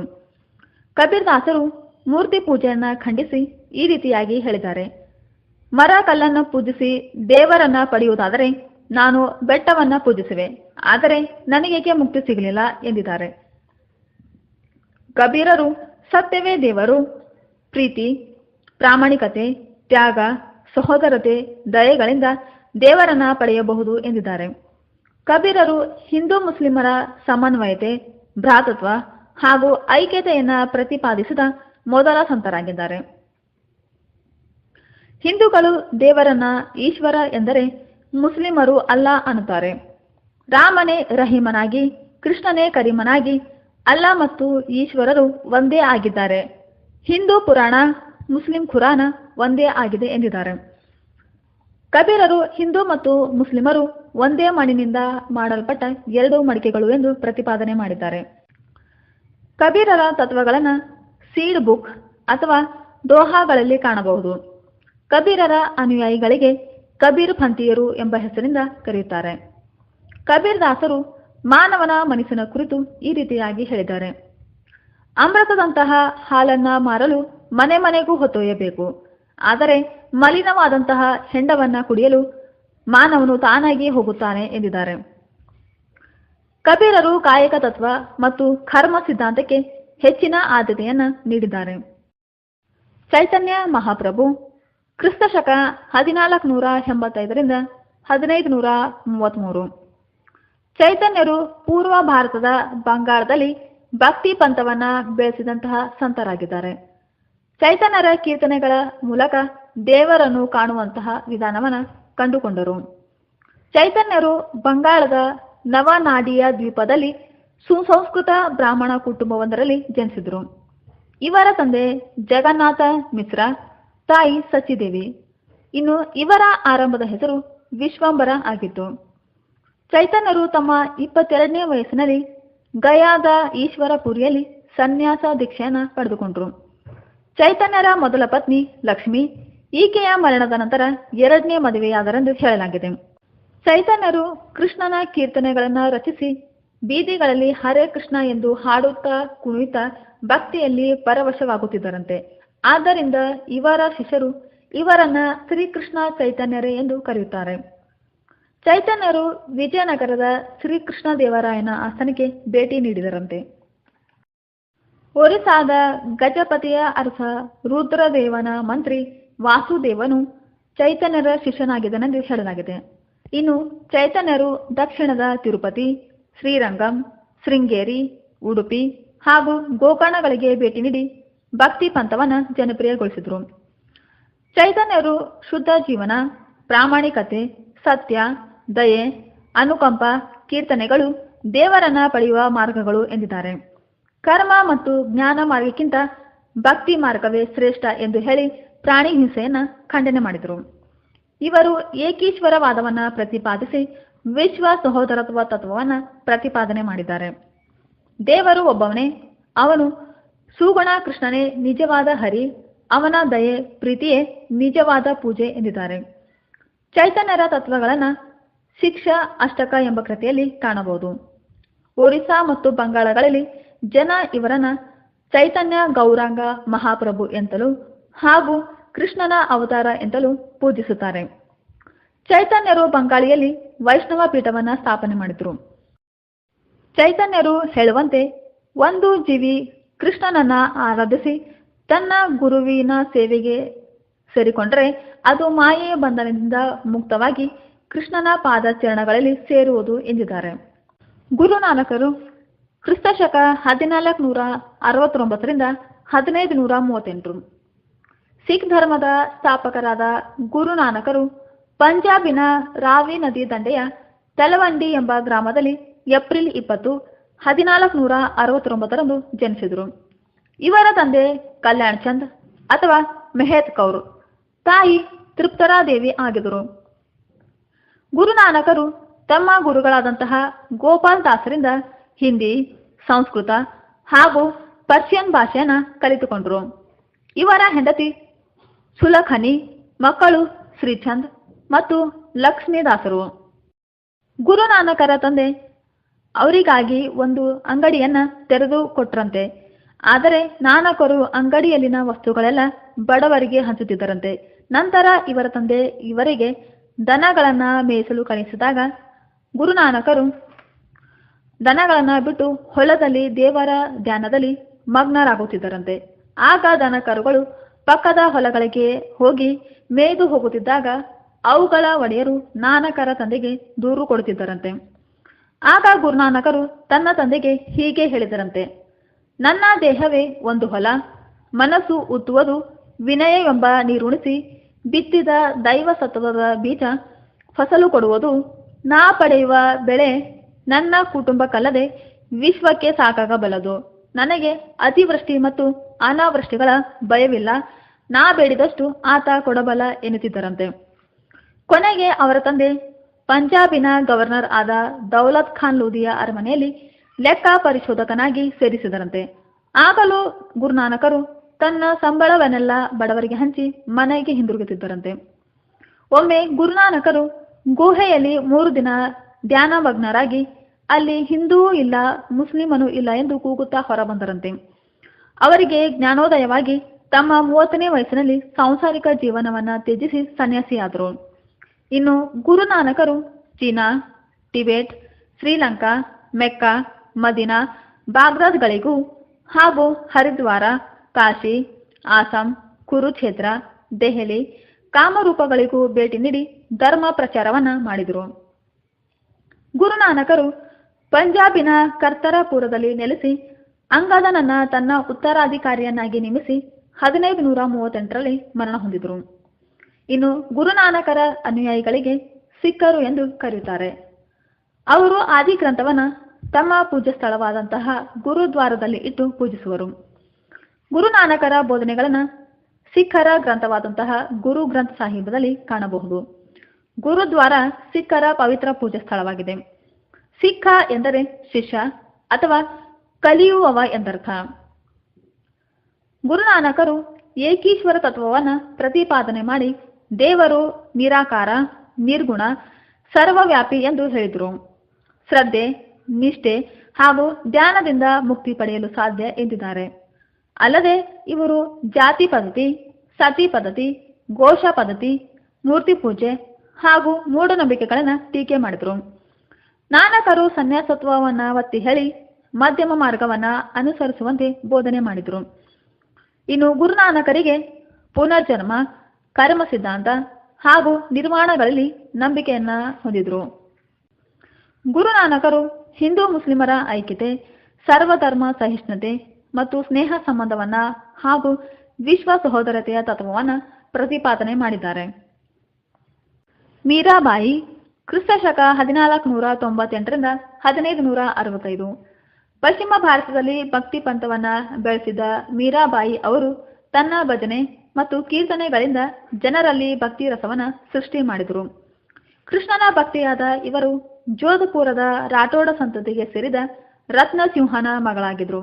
ಕಬೀರ್ ದಾಸರು ಮೂರ್ತಿ ಪೂಜೆಯನ್ನ ಖಂಡಿಸಿ ಈ ರೀತಿಯಾಗಿ ಹೇಳಿದ್ದಾರೆ: ಮರ ಕಲ್ಲನ್ನು ಪೂಜಿಸಿ ದೇವರನ್ನ ಪಡೆಯುವುದಾದರೆ ನಾನು ಬೆಟ್ಟವನ್ನ ಪೂಜಿಸುವೆ, ಆದರೆ ನನಗೇಕೆ ಮುಕ್ತಿ ಸಿಗಲಿಲ್ಲ ಎಂದಿದ್ದಾರೆ. ಕಬೀರರು ಸತ್ಯವೇ ದೇವರು, ಪ್ರೀತಿ, ಪ್ರಾಮಾಣಿಕತೆ, ತ್ಯಾಗ, ಸಹೋದರತೆ, ದಯೆಗಳಿಂದ ದೇವರನ್ನ ಪಡೆಯಬಹುದು ಎಂದಿದ್ದಾರೆ. ಕಬೀರರು ಹಿಂದೂ ಮುಸ್ಲಿಮರ ಸಮನ್ವಯತೆ, ಭ್ರಾತೃತ್ವ ಹಾಗೂ ಐಕ್ಯತೆಯನ್ನ ಪ್ರತಿಪಾದಿಸಿದ ಮೊದಲ ಸಂತರಾಗಿದ್ದಾರೆ. ಹಿಂದೂಗಳು ದೇವರನ್ನ ಈಶ್ವರ ಎಂದರೆ ಮುಸ್ಲಿಮರು ಅಲ್ಲಾ ಅನ್ನುತ್ತಾರೆ. ರಾಮನೇ ರಹೀಮನಾಗಿ, ಕೃಷ್ಣನೇ ಕರೀಮನಾಗಿ ಅಲ್ಲಾ ಮತ್ತು ಈಶ್ವರರು ಒಂದೇ ಆಗಿದ್ದಾರೆ. ಹಿಂದೂ ಪುರಾಣ, ಮುಸ್ಲಿಂ ಖುರಾನ ಒಂದೇ ಆಗಿದೆ ಎಂದಿದ್ದಾರೆ. ಕಬೀರರು ಹಿಂದೂ ಮತ್ತು ಮುಸ್ಲಿಮರು ಒಂದೇ ಮಣ್ಣಿನಿಂದ ಮಾಡಲ್ಪಟ್ಟ ಎರಡು ಮಡಿಕೆಗಳು ಎಂದು ಪ್ರತಿಪಾದನೆ ಮಾಡಿದ್ದಾರೆ. ಕಬೀರರ ತತ್ವಗಳನ್ನು ಸೀಡ್ ಬುಕ್ ಅಥವಾ ದೋಹಾಗಳಲ್ಲಿ ಕಾಣಬಹುದು. ಕಬೀರರ ಅನುಯಾಯಿಗಳಿಗೆ ಕಬೀರ್ ಪಂಥೀಯರು ಎಂಬ ಹೆಸರಿಂದ ಕರೆಯುತ್ತಾರೆ. ಕಬೀರ್ ದಾಸರು ಮಾನವನ ಮನಸ್ಸಿನ ಕುರಿತು ಈ ರೀತಿಯಾಗಿ ಹೇಳಿದ್ದಾರೆ: ಅಮೃತದಂತಹ ಹಾಲನ್ನ ಮಾರಲು ಮನೆ ಮನೆಗೂ ಹೊತ್ತೊಯ್ಯಬೇಕು, ಆದರೆ ಮಲಿನವಾದಂತಹ ಹೆಂಡವನ್ನ ಕುಡಿಯಲು ಮಾನವನು ತಾನಾಗಿ ಹೋಗುತ್ತಾನೆ ಎಂದಿದ್ದಾರೆ. ಕಬೀರರು ಕಾಯಕ ತತ್ವ ಮತ್ತು ಕರ್ಮ ಸಿದ್ಧಾಂತಕ್ಕೆ ಹೆಚ್ಚಿನ ಆದ್ಯತೆಯನ್ನ ನೀಡಿದ್ದಾರೆ. ಚೈತನ್ಯ ಮಹಾಪ್ರಭು ಕ್ರಿಸ್ತಶಕ 1485 1533. ಚೈತನ್ಯರು ಪೂರ್ವ ಭಾರತದ ಬಂಗಾಳದಲ್ಲಿ ಭಕ್ತಿ ಪಂಥವನ್ನ ಬೆಳೆಸಿದಂತಹ ಸಂತರಾಗಿದ್ದಾರೆ. ಚೈತನ್ಯರ ಕೀರ್ತನೆಗಳ ಮೂಲಕ ದೇವರನ್ನು ಕಾಣುವಂತಹ ವಿಧಾನವನ್ನ ಕಂಡುಕೊಂಡರು. ಚೈತನ್ಯರು ಬಂಗಾಳದ ನವನಾಡಿಯ ದ್ವೀಪದಲ್ಲಿ ಸುಸಂಸ್ಕೃತ ಬ್ರಾಹ್ಮಣ ಕುಟುಂಬವೊಂದರಲ್ಲಿ ಜನಿಸಿದರು. ಇವರ ತಂದೆ ಜಗನ್ನಾಥ ಮಿಶ್ರ, ತಾಯಿ ಸಚಿದೇವಿ. ಇನ್ನು ಇವರ ಆರಂಭದ ಹೆಸರು ವಿಶ್ವಂಬರ ಆಗಿತ್ತು. ಚೈತನ್ಯರು ತಮ್ಮ 22ನೇ ವಯಸ್ಸಿನಲ್ಲಿ ಗಯಾದ ಈಶ್ವರಪುರಿಯಲ್ಲಿ ಸನ್ಯಾಸ ದೀಕ್ಷೆಯನ್ನ ಪಡೆದುಕೊಂಡರು. ಚೈತನ್ಯರ ಮೊದಲ ಪತ್ನಿ ಲಕ್ಷ್ಮಿ, ಈಕೆಯ ಮರಣದ ನಂತರ 2ನೇ ಮದುವೆಯಾದರೆಂದು ಹೇಳಲಾಗಿದೆ. ಚೈತನ್ಯರು ಕೃಷ್ಣನ ಕೀರ್ತನೆಗಳನ್ನು ರಚಿಸಿ ಬೀದಿಗಳಲ್ಲಿ ಹರೇ ಕೃಷ್ಣ ಎಂದು ಹಾಡುತ್ತಾ ಕುಣಿಯುತ್ತಾ ಭಕ್ತಿಯಲ್ಲಿ ಪರವಶವಾಗುತ್ತಿದ್ದರಂತೆ. ಆದ್ದರಿಂದ ಇವರ ಶಿಷ್ಯರು ಇವರನ್ನ ಶ್ರೀಕೃಷ್ಣ ಚೈತನ್ಯರೇ ಎಂದು ಕರೆಯುತ್ತಾರೆ. ಚೈತನ್ಯರು ವಿಜಯನಗರದ ಶ್ರೀಕೃಷ್ಣ ದೇವರಾಯನ ಆಸ್ಥಾನಕ್ಕೆ ಭೇಟಿ ನೀಡಿದರಂತೆ. ಒರಿಸ್ಸಾದ ಗಜಪತಿಯ ಅರಸ ರುದ್ರದೇವನ ಮಂತ್ರಿ ವಾಸುದೇವನು ಚೈತನ್ಯರ ಶಿಷ್ಯನಾಗಿದ್ದನೆಂದು ಹೇಳಲಾಗಿದೆ. ಇನ್ನು ಚೈತನ್ಯರು ದಕ್ಷಿಣದ ತಿರುಪತಿ, ಶ್ರೀರಂಗಂ, ಶೃಂಗೇರಿ, ಉಡುಪಿ ಹಾಗೂ ಗೋಕರ್ಣಗಳಿಗೆ ಭೇಟಿ ನೀಡಿ ಭಕ್ತಿ ಪಂಥವನ್ನು ಜನಪ್ರಿಯಗೊಳಿಸಿದರು. ಚೈತನ್ಯರು ಶುದ್ಧ ಜೀವನ, ಪ್ರಾಮಾಣಿಕತೆ, ಸತ್ಯ, ದಯೆ, ಅನುಕಂಪ ಕೀರ್ತನೆಗಳು ದೇವರನ್ನ ಪಡೆಯುವ ಮಾರ್ಗಗಳು ಎಂದಿದ್ದಾರೆ. ಕರ್ಮ ಮತ್ತು ಜ್ಞಾನ ಮಾರ್ಗಕ್ಕಿಂತ ಭಕ್ತಿ ಮಾರ್ಗವೇ ಶ್ರೇಷ್ಠ ಎಂದು ಹೇಳಿ ಪ್ರಾಣಿ ಹಿಂಸೆಯನ್ನ ಖಂಡನೆ ಮಾಡಿದರು. ಇವರು ಏಕೀಶ್ವರವಾದವನ್ನ ಪ್ರತಿಪಾದಿಸಿ ವಿಶ್ವ ಸಹೋದರತ್ವ ತತ್ವವನ್ನು ಪ್ರತಿಪಾದನೆ ಮಾಡಿದ್ದಾರೆ. ದೇವರು ಒಬ್ಬವನೇ, ಅವನು ಸುಗುಣ ಕೃಷ್ಣನೇ ನಿಜವಾದ ಹರಿ, ಅವನ ದಯೆ ಪ್ರೀತಿಯೇ ನಿಜವಾದ ಪೂಜೆ ಎಂದಿದ್ದಾರೆ. ಚೈತನ್ಯರ ತತ್ವಗಳನ್ನು ಶಿಕ್ಷಾ ಅಷ್ಟಕ ಎಂಬ ಕೃತಿಯಲ್ಲಿ ಕಾಣಬಹುದು. ಒರಿಸ್ಸಾ ಮತ್ತು ಬಂಗಾಳಗಳಲ್ಲಿ ಜನ ಇವರನ್ನ ಚೈತನ್ಯ ಗೌರಾಂಗ ಮಹಾಪ್ರಭು ಎಂತಲೂ ಹಾಗೂ ಕೃಷ್ಣನ ಅವತಾರ ಎಂತಲೂ ಪೂಜಿಸುತ್ತಾರೆ. ಚೈತನ್ಯರು ಬಂಗಾಳಿಯಲ್ಲಿ ವೈಷ್ಣವ ಪೀಠವನ್ನು ಸ್ಥಾಪನೆ ಮಾಡಿದರು. ಚೈತನ್ಯರು ಹೇಳುವಂತೆ, ಒಂದು ಜೀವಿ ಕೃಷ್ಣನನ್ನ ಆರಾಧಿಸಿ ತನ್ನ ಗುರುವಿನ ಸೇವೆಗೆ ಸೇರಿಕೊಂಡರೆ ಅದು ಮಾಯೆಯ ಬಂಧನದಿಂದ ಮುಕ್ತವಾಗಿ ಕೃಷ್ಣನ ಪಾದಚರಣಗಳಲ್ಲಿ ಸೇರುವುದು ಎಂದಿದ್ದಾರೆ. ಗುರುನಾನಕರು ಕ್ರಿಸ್ತಶಕ 1469 1538. ಸಿಖ್ ಧರ್ಮದ ಸ್ಥಾಪಕರಾದ ಗುರುನಾನಕರು ಪಂಜಾಬಿನ ರಾವಿ ನದಿ ದಂಡೆಯ ತಲವಂಡಿ ಎಂಬ ಗ್ರಾಮದಲ್ಲಿ ಏಪ್ರಿಲ್ 20, 1469 ಜನಿಸಿದರು. ಇವರ ತಂದೆ ಕಲ್ಯಾಣ್ ಚಂದ್ ಅಥವಾ ಮೆಹತ್ ಕೌರ್, ತಾಯಿ ತೃಪ್ತರಾದೇವಿ ಆಗಿದ್ದರು. ಗುರುನಾನಕರು ತಮ್ಮ ಗುರುಗಳಾದಂತಹ ಗೋಪಾಲ್ ದಾಸರಿಂದ ಹಿಂದಿ, ಸಂಸ್ಕೃತ ಹಾಗೂ ಪರ್ಷಿಯನ್ ಭಾಷೆಯನ್ನು ಕಲಿತುಕೊಂಡರು. ಇವರ ಹೆಂಡತಿ ಸುಲಖನಿ, ಮಕ್ಕಳು ಶ್ರೀಚಂದ್ ಮತ್ತು ಲಕ್ಷ್ಮೀದಾಸರು. ಗುರುನಾನಕರ ತಂದೆ ಅವರಿಗಾಗಿ ಒಂದು ಅಂಗಡಿಯನ್ನ ತೆರೆದು ಕೊಟ್ರಂತೆ. ಆದರೆ ನಾನಕರು ಅಂಗಡಿಯಲ್ಲಿನ ವಸ್ತುಗಳೆಲ್ಲ ಬಡವರಿಗೆ ಹಂಚುತ್ತಿದ್ದರಂತೆ. ನಂತರ ಇವರ ತಂದೆ ಇವರಿಗೆ ದನಗಳನ್ನ ಮೇಯಿಸಲು ಕಳಿಸಿದಾಗ ಗುರುನಾನಕರು ದನಗಳನ್ನ ಬಿಟ್ಟು ಹೊಲದಲ್ಲಿ ದೇವರ ಧ್ಯಾನದಲ್ಲಿ ಮಗ್ನರಾಗುತ್ತಿದ್ದರಂತೆ. ಆಗ ದನಕರುಗಳು ಪಕ್ಕದ ಹೊಲಗಳಿಗೆ ಹೋಗಿ ಮೇಯ್ದು ಹೋಗುತ್ತಿದ್ದಾಗ ಅವುಗಳ ಒಡೆಯರು ನಾನಕರ ತಂದೆಗೆ ದೂರು ಕೊಡುತ್ತಿದ್ದರಂತೆ. ಆಗ ಗುರುನಾನಕರು ತನ್ನ ತಂದೆಗೆ ಹೀಗೆ ಹೇಳಿದರಂತೆ, ನನ್ನ ದೇಹವೇ ಒಂದು ಹೊಲ, ಮನಸ್ಸು ಉತ್ತುವುದು ವಿನಯವೆಂಬ ನೀರುಣಿಸಿ ಬಿತ್ತಿದ ದೈವ ಸತ್ವದ ಬೀಜ ಫಸಲು ಕೊಡುವುದು. ನಾ ಪಡೆಯುವ ಬೆಳೆ ನನ್ನ ಕುಟುಂಬಕ್ಕಲ್ಲದೆ ವಿಶ್ವಕ್ಕೆ ಸಾಕಾಗಬಲ್ಲದು. ನನಗೆ ಅತಿವೃಷ್ಟಿ ಮತ್ತು ಅನಾವೃಷ್ಟಿಗಳ ಭಯವಿಲ್ಲ. ನಾ ಬೇಡಿದಷ್ಟು ಆತ ಕೊಡಬಲ್ಲ ಎನ್ನುತ್ತಿದ್ದರಂತೆ. ಕೊನೆಗೆ ಅವರ ತಂದೆ ಪಂಜಾಬಿನ ಗವರ್ನರ್ ಆದ ದೌಲತ್ ಖಾನ್ ಲೋಧಿಯ ಅರಮನೆಯಲ್ಲಿ ಲೆಕ್ಕ ಪರಿಶೋಧಕನಾಗಿ ಸೇರಿಸಿದರಂತೆ. ಆಗಲೂ ಗುರುನಾನಕರು ತನ್ನ ಸಂಬಳವನ್ನೆಲ್ಲ ಬಡವರಿಗೆ ಹಂಚಿ ಮನೆಗೆ ಹಿಂದಿರುಗುತ್ತಿದ್ದರಂತೆ. ಒಮ್ಮೆ ಗುರುನಾನಕರು ಗುಹೆಯಲ್ಲಿ 3 ದಿನ ಧ್ಯಾನಮಗ್ನರಾಗಿ ಅಲ್ಲಿ ಹಿಂದೂ ಇಲ್ಲ, ಮುಸ್ಲಿಮನು ಇಲ್ಲ ಎಂದು ಕೂಗುತ್ತಾ ಹೊರಬಂದರಂತೆ. ಅವರಿಗೆ ಜ್ಞಾನೋದಯವಾಗಿ ತಮ್ಮ 30ನೇ ವಯಸ್ಸಿನಲ್ಲಿ ಸಾಂಸಾರಿಕ ಜೀವನವನ್ನ ತ್ಯಜಿಸಿ ಸನ್ಯಾಸಿಯಾದರು. ಇನ್ನು ಗುರುನಾನಕರು China, Tibet, Sri Lanka, Mecca, Medina, ಬಾಗ್ದಾದ್ಗಳಿಗೂ ಹಾಗೂ ಹರಿದ್ವಾರ, ಕಾಶಿ, ಆಸಾಂ, ಕುರುಕ್ಷೇತ್ರ, ದೆಹಲಿ, ಕಾಮರೂಪಗಳಿಗೂ ಭೇಟಿ ನೀಡಿ ಧರ್ಮ ಪ್ರಚಾರವನ್ನ ಮಾಡಿದರು. ಗುರುನಾನಕರು ಪಂಜಾಬಿನ ಕರ್ತರಪುರದಲ್ಲಿ ನೆಲೆಸಿ ಅಂಗದನನ್ನ ತನ್ನ ಉತ್ತರಾಧಿಕಾರಿಯನ್ನಾಗಿ ನೇಮಿಸಿ 1538 ಮರಣ ಹೊಂದಿದರು. ಇನ್ನು ಗುರುನಾನಕರ ಅನುಯಾಯಿಗಳಿಗೆ ಸಿಖ್ಖರು ಎಂದು ಕರೆಯುತ್ತಾರೆ. ಅವರು ಆದಿ ಗ್ರಂಥವನ್ನ ತಮ್ಮ ಪೂಜ್ಯ ಸ್ಥಳವಾದಂತಹ ಗುರುದ್ವಾರದಲ್ಲಿ ಇಟ್ಟು ಪೂಜಿಸುವರು. ಗುರುನಾನಕರ ಬೋಧನೆಗಳನ್ನು ಸಿಖ್ಖರ ಗ್ರಂಥವಾದಂತಹ ಗುರು ಗ್ರಂಥ ಸಾಹಿಬದಲ್ಲಿ ಕಾಣಬಹುದು. ಗುರುದ್ವಾರ ಸಿಖ್ಖರ ಪವಿತ್ರ ಪೂಜಾ ಸ್ಥಳವಾಗಿದೆ. ಸಿಖ್ಖ ಎಂದರೆ ಶಿಷ್ಯ ಅಥವಾ ಕಲಿಯುವವ ಎಂದರ್ಥ. ಗುರುನಾನಕರು ಏಕೀಶ್ವರ ತತ್ವವನ್ನು ಪ್ರತಿಪಾದನೆ ಮಾಡಿ ದೇವರು ನಿರಾಕಾರ, ನಿರ್ಗುಣ, ಸರ್ವವ್ಯಾಪಿ ಎಂದು ಹೇಳಿದರು. ಶ್ರದ್ಧೆ, ನಿಷ್ಠೆ ಹಾಗೂ ಧ್ಯಾನದಿಂದ ಮುಕ್ತಿ ಪಡೆಯಲು ಸಾಧ್ಯ ಎಂದಿದ್ದಾರೆ. ಅಲ್ಲದೆ ಇವರು ಜಾತಿ ಪದ್ಧತಿ, ಸತಿ ಪದ್ಧತಿ, ಘೋಷ ಪದ್ಧತಿ, ಮೂರ್ತಿ ಪೂಜೆ ಹಾಗೂ ಮೂಢನಂಬಿಕೆಗಳನ್ನು ಟೀಕೆ ಮಾಡಿದರು. ನಾನಕರು ಸನ್ಯಾಸತ್ವವನ್ನು ಒತ್ತಿ ಹೇಳಿ ಮಧ್ಯಮ ಮಾರ್ಗವನ್ನು ಅನುಸರಿಸುವಂತೆ ಬೋಧನೆ ಮಾಡಿದರು. ಇನ್ನು ಗುರುನಾನಕರಿಗೆ ಪುನರ್ಜನ್ಮ, ಕರ್ಮ ಸಿದ್ಧಾಂತ ಹಾಗೂ ನಿರ್ಮಾಣಗಳಲ್ಲಿ ನಂಬಿಕೆಯನ್ನ ಹೊಂದಿದ್ರು. ಗುರುನಾನಕರು ಹಿಂದೂ ಮುಸ್ಲಿಮರ ಐಕ್ಯತೆ, ಸರ್ವಧರ್ಮ ಸಹಿಷ್ಣುತೆ ಮತ್ತು ಸ್ನೇಹ ಸಂಬಂಧವನ್ನ ಹಾಗೂ ವಿಶ್ವ ಸಹೋದರತೆಯ ತತ್ವವನ್ನು ಪ್ರತಿಪಾದನೆ ಮಾಡಿದ್ದಾರೆ. ಮೀರಾಬಾಯಿ ಕ್ರಿಸ್ತಶಕ 1498 1565. ಪಶ್ಚಿಮ ಭಾರತದಲ್ಲಿ ಭಕ್ತಿ ಪಂಥವನ್ನ ಬೆಳೆಸಿದ ಮೀರಾಬಾಯಿ ಅವರು ತನ್ನ ಭಜನೆ ಮತ್ತು ಕೀರ್ತನೆಗಳಿಂದ ಜನರಲ್ಲಿ ಭಕ್ತಿ ರಸವನ್ನ ಸೃಷ್ಟಿ ಮಾಡಿದರು. ಕೃಷ್ಣನ ಭಕ್ತಿಯಾದ ಇವರು ಜೋಧಪುರದ ರಾಠೋಡ ಸಂತತಿಗೆ ಸೇರಿದ ರತ್ನಸಿಂಹನ ಮಗಳಾಗಿದ್ರು.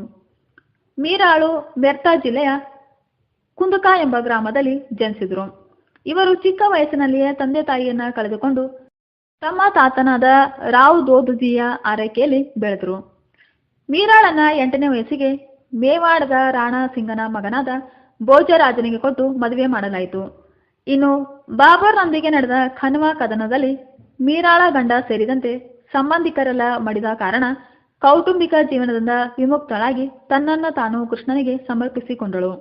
ಮೀರಾಳು ಮೆರ್ತಾ ಜಿಲ್ಲೆಯ ಕುಂದಕ ಎಂಬ ಗ್ರಾಮದಲ್ಲಿ ಜನಿಸಿದ್ರು. ಇವರು ಚಿಕ್ಕ ವಯಸ್ಸಿನಲ್ಲಿಯೇ ತಂದೆ ತಾಯಿಯನ್ನ ಕಳೆದುಕೊಂಡು ತಮ್ಮ ತಾತನಾದ ರಾವ್ ದೋದಜಿಯ ಆರೈಕೆಯಲ್ಲಿ ಬೆಳೆದರು. ಮೀರಾಳನ್ನ 8ನೇ ವಯಸ್ಸಿಗೆ ಮೇವಾಡದ ರಾಣಾ ಸಿಂಗನ ಮಗನಾದ ಭೋಜರಾಜನಿಗೆ ಕೊಟ್ಟು ಮದುವೆ ಮಾಡಲಾಯಿತು. ಇನ್ನು ಬಾಬರ್ನೊಂದಿಗೆ ನಡೆದ ಖನ್ವಾ ಕದನದಲ್ಲಿ ಮೀರಾಳ ಗಂಡ ಸೇರಿದಂತೆ ಸಂಬಂಧಿಕರೆಲ್ಲ ಮಡಿದ ಕಾರಣ ಕೌಟುಂಬಿಕ ಜೀವನದಿಂದ ವಿಮುಕ್ತಳಾಗಿ ತನ್ನನ್ನು ತಾನು ಕೃಷ್ಣನಿಗೆ ಸಮರ್ಪಿಸಿಕೊಂಡಳು.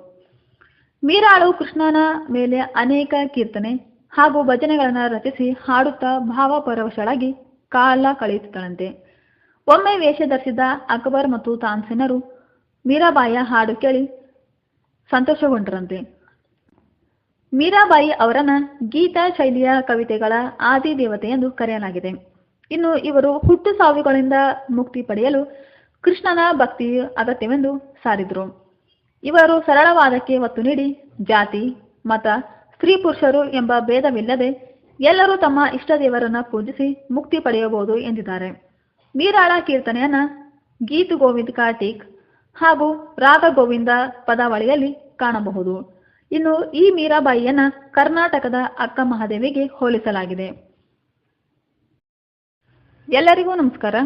ಮೀರಾಳು ಕೃಷ್ಣನ ಮೇಲೆ ಅನೇಕ ಕೀರ್ತನೆ ಹಾಗೂ ಭಜನೆಗಳನ್ನು ರಚಿಸಿ ಹಾಡುತ್ತಾ ಭಾವಪರವಶಳಾಗಿ ಕಾಲ ಕಳೆಯುತ್ತಿದ್ದಳಂತೆ. ಒಮ್ಮೆ ವೇಷ ಧರಿಸಿದ ಅಕ್ಬರ್ ಮತ್ತು ತಾನ್ಸೇನರು ಮೀರಾಬಾಯಿಯ ಹಾಡು ಕೇಳಿ ಸಂತೋಷಗೊಂಡರಂತೆ. ಮೀರಾಬಾಯಿ ಅವರನ್ನ ಗೀತಾ ಶೈಲಿಯ ಕವಿತೆಗಳ ಆದಿ ದೇವತೆ ಎಂದು ಕರೆಯಲಾಗಿದೆ. ಇನ್ನು ಇವರು ಹುಟ್ಟು ಸಾವಿಗಳಿಂದ ಮುಕ್ತಿ ಪಡೆಯಲು ಕೃಷ್ಣನ ಭಕ್ತಿಯು ಅಗತ್ಯವೆಂದು ಸಾರಿದ್ರು. ಇವರು ಸರಳವಾದಕ್ಕೆ ಒತ್ತು ನೀಡಿ ಜಾತಿ, ಮತ, ಸ್ತ್ರೀ ಪುರುಷರು ಎಂಬ ಭೇದವಿಲ್ಲದೆ ಎಲ್ಲರೂ ತಮ್ಮ ಇಷ್ಟ ದೇವರನ್ನ ಪೂಜಿಸಿ ಮುಕ್ತಿ ಪಡೆಯಬಹುದು ಎಂದಿದ್ದಾರೆ. ಮೀರಾಳ ಕೀರ್ತನೆಯನ್ನ ಗೀತ್ ಗೋವಿಂದ್ ಕಾರ್ತಿಕ್ ಹಾಗೂ ರಾಗ ಗೋವಿಂದ ಪದಾವಳಿಯಲ್ಲಿ ಕಾಣಬಹುದು. ಇನ್ನು ಈ ಮೀರಾಬಾಯಿಯನ್ನ ಕರ್ನಾಟಕದ ಅಕ್ಕ ಮಹಾದೇವಿಗೆ ಹೋಲಿಸಲಾಗಿದೆ. ಎಲ್ಲರಿಗೂ ನಮಸ್ಕಾರ.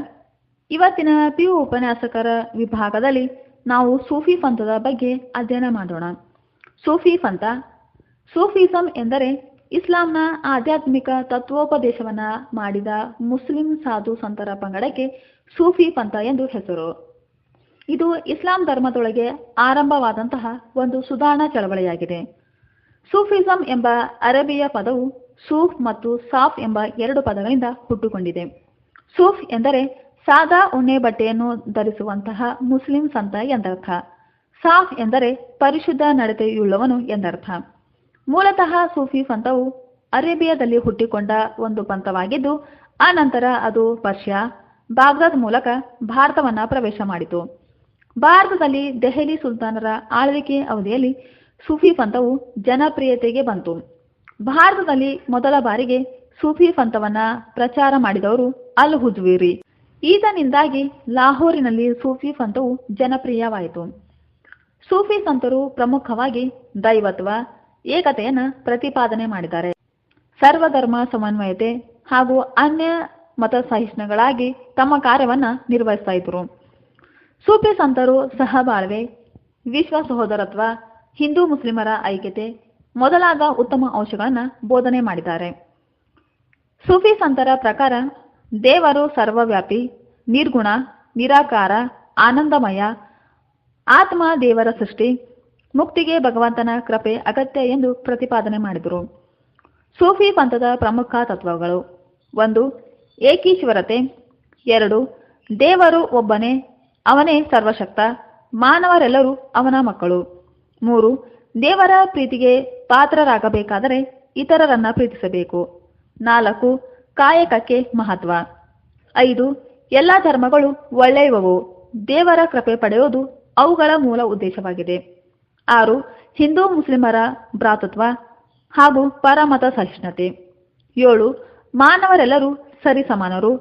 ಇವತ್ತಿನ PU ಉಪನ್ಯಾಸಕರ ವಿಭಾಗದಲ್ಲಿ ನಾವು ಸೂಫಿ ಪಂಥದ ಬಗ್ಗೆ ಅಧ್ಯಯನ ಮಾಡೋಣ. ಸೂಫಿ ಪಂಥ, ಸೂಫಿಸಂ ಎಂದರೆ ಇಸ್ಲಾಂನ ಆಧ್ಯಾತ್ಮಿಕ ತತ್ವೋಪದೇಶವನ್ನ ಮಾಡಿದ ಮುಸ್ಲಿಂ ಸಾಧು ಸಂತರ ಪಂಗಡಕ್ಕೆ ಸೂಫಿ ಪಂಥ ಎಂದು ಹೆಸರು. ಇದು ಇಸ್ಲಾಂ ಧರ್ಮದೊಳಗೆ ಆರಂಭವಾದಂತಹ ಒಂದು ಸುಧಾರಣಾ ಚಳವಳಿಯಾಗಿದೆ. ಸೂಫಿಸಂ ಎಂಬ ಅರಬಿಯ ಪದವು ಸೂಫ್ ಮತ್ತು ಸಾಫ್ ಎಂಬ 2 ಪದಗಳಿಂದ ಹುಟ್ಟುಕೊಂಡಿದೆ. ಸೂಫ್ ಎಂದರೆ ಸಾದಾ ಉಣ್ಣೆ ಬಟ್ಟೆಯನ್ನು ಧರಿಸುವಂತಹ ಮುಸ್ಲಿಂ ಸಂತ ಎಂದರ್ಥ. ಸಾಫ್ ಎಂದರೆ ಪರಿಶುದ್ಧ ನಡತೆಯುಳ್ಳವನು ಎಂದರ್ಥ. ಮೂಲತಃ ಸೂಫಿ ಪಂಥವು ಅರೇಬಿಯಾದಲ್ಲಿ ಹುಟ್ಟಿಕೊಂಡ ಒಂದು ಪಂಥವಾಗಿದ್ದು, ಆ ನಂತರ ಅದು ಪರ್ಷಿಯಾ, ಬಾಗ್ದಾದ್ ಮೂಲಕ ಭಾರತವನ್ನ ಪ್ರವೇಶ ಮಾಡಿತು. ಭಾರತದಲ್ಲಿ ದೆಹಲಿ ಸುಲ್ತಾನರ ಆಳ್ವಿಕೆ ಅವಧಿಯಲ್ಲಿ ಸೂಫಿ ಪಂಥವು ಜನಪ್ರಿಯತೆಗೆ ಬಂತು. ಭಾರತದಲ್ಲಿ ಮೊದಲ ಬಾರಿಗೆ ಸೂಫಿ ಪಂಥವನ್ನ ಪ್ರಚಾರ ಮಾಡಿದವರು ಅಲ್ ಹುಜ್ವಿರಿ. ಈತನಿಂದಾಗಿ ಲಾಹೋರಿನಲ್ಲಿ ಸೂಫಿ ಪಂಥವು ಜನಪ್ರಿಯವಾಯಿತು. ಸೂಫಿ ಸಂತರು ಪ್ರಮುಖವಾಗಿ ದೈವತ್ವ, ಏಕತೆಯನ್ನ ಪ್ರತಿಪಾದನೆ ಮಾಡಿದ್ದಾರೆ. ಸರ್ವಧರ್ಮ ಸಮನ್ವಯತೆ ಹಾಗೂ ಅನ್ಯ ಮತ ಸಹಿಷ್ಣುಗಳಾಗಿ ತಮ್ಮ ಕಾರ್ಯವನ್ನ ನಿರ್ವಹಿಸ್ತಾ ಇದ್ರು. ಸೂಫಿ ಸಂತರು ಸಹಬಾಳ್ವೆ, ವಿಶ್ವ ಸಹೋದರತ್ವ, ಹಿಂದೂ ಮುಸ್ಲಿಮರ ಐಕ್ಯತೆ ಮೊದಲಾದ ಉತ್ತಮ ಅಂಶಗಳನ್ನ ಬೋಧನೆ ಮಾಡಿದ್ದಾರೆ. ಸೂಫಿ ಸಂತರ ಪ್ರಕಾರ ದೇವರು ಸರ್ವವ್ಯಾಪಿ, ನಿರ್ಗುಣ, ನಿರಾಕಾರ, ಆನಂದಮಯ, ಆತ್ಮ ದೇವರ ಸೃಷ್ಟಿ, ಮುಕ್ತಿಗೆ ಭಗವಂತನ ಕೃಪೆ ಅಗತ್ಯ ಎಂದು ಪ್ರತಿಪಾದನೆ ಮಾಡಿದರು. ಸೂಫಿ ಪಂಥದ ಪ್ರಮುಖ ತತ್ವಗಳು: 1. ಏಕೀಶ್ವರತೆ. 2. ದೇವರು ಒಬ್ಬನೇ, ಅವನೇ ಸರ್ವಶಕ್ತ, ಮಾನವರೆಲ್ಲರೂ ಅವನ ಮಕ್ಕಳು. 3. ದೇವರ ಪ್ರೀತಿಗೆ ಪಾತ್ರರಾಗಬೇಕಾದರೆ ಇತರರನ್ನ ಪ್ರೀತಿಸಬೇಕು. 4. ಕಾಯಕಕ್ಕೆ ಮಹತ್ವ. 5. ಎಲ್ಲ ಧರ್ಮಗಳು ಒಳ್ಳೆಯವವು, ದೇವರ ಕೃಪೆ ಪಡೆಯುವುದು ಅವುಗಳ ಮೂಲ ಉದ್ದೇಶವಾಗಿದೆ. 6. ಹಿಂದೂ ಮುಸ್ಲಿಮರ ಭ್ರಾತೃತ್ವ ಹಾಗೂ ಪರಮತ ಸಹಿಷ್ಣುತೆ. 7. ಮಾನವರೆಲ್ಲರೂ ಸರಿಸಮಾನರು,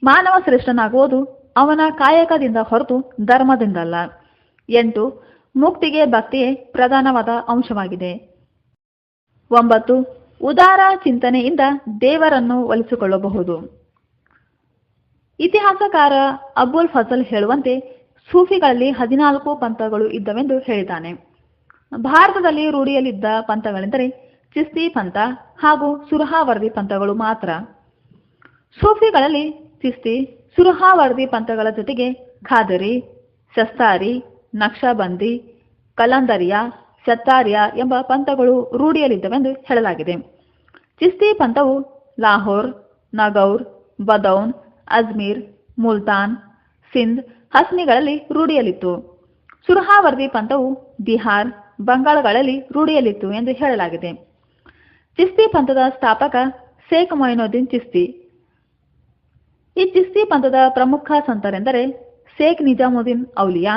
ಮಾನವ ಶ್ರೇಷ್ಠನಾಗುವುದು ಅವನ ಕಾಯಕದಿಂದ ಹೊರತು ಧರ್ಮದಿಂದಲ್ಲ. 8. ಮುಕ್ತಿಗೆ ಭಕ್ತಿಯೇ ಪ್ರಧಾನವಾದ ಅಂಶವಾಗಿದೆ. 9. ಉದಾರ ಚಿಂತನೆಯಿಂದ ದೇವರನ್ನು ಒಲಿಸಿಕೊಳ್ಳಬಹುದು. ಇತಿಹಾಸಕಾರ ಅಬುಲ್ ಫಜಲ್ ಹೇಳುವಂತೆ ಸೂಫಿಗಳಲ್ಲಿ 14 ಪಂಥಗಳು ಇದ್ದವೆಂದು ಹೇಳಿದ್ದಾನೆ. ಭಾರತದಲ್ಲಿ ರೂಢಿಯಲ್ಲಿದ್ದ ಪಂಥಗಳೆಂದರೆ ಚಿಸ್ತಿ ಪಂಥ ಹಾಗೂ ಸುರಹಾವರ್ದಿ ಪಂಥಗಳು ಮಾತ್ರ. ಸೂಫಿಗಳಲ್ಲಿ ಚಿಸ್ತಿ, ಸುರಹಾವರ್ದಿ ಪಂಥಗಳ ಜೊತೆಗೆ ಖಾದರಿ, ಶಸ್ತಾರಿ, ನಕ್ಷಬಂದಿ, ಕಲಂದರಿಯಾ, ಸತ್ತಾರಿಯಾ ಎಂಬ ಪಂಥಗಳು ರೂಢಿಯಲ್ಲಿದ್ದವೆಂದು ಹೇಳಲಾಗಿದೆ. ಚಿಸ್ತಿ ಪಂಥವು ಲಾಹೋರ್, ನಗೌರ್, ಬದೌನ್, ಅಜ್ಮೀರ್, ಮುಲ್ತಾನ್, ಸಿಂಧ್, ಹಸ್ನಿಗಳಲ್ಲಿ ರೂಢಿಯಲ್ಲಿತ್ತು. ಸುರಹಾವರ್ದಿ ಪಂಥವು ಬಿಹಾರ್, ಬಂಗಾಳಗಳಲ್ಲಿ ರೂಢಿಯಲ್ಲಿತ್ತು ಎಂದು ಹೇಳಲಾಗಿದೆ. ಚಿಸ್ತಿ ಪಂಥದ ಸ್ಥಾಪಕ ಶೇಖ್ ಮೊಯಿನುದ್ದೀನ್ ಚಿಸ್ತಿ. ಈ ಚಿಸ್ತಿ ಪಂಥದ ಪ್ರಮುಖ ಸಂತರೆಂದರೆ ಶೇಖ್ ನಿಜಾಮುದ್ದೀನ್ ಔಲಿಯಾ,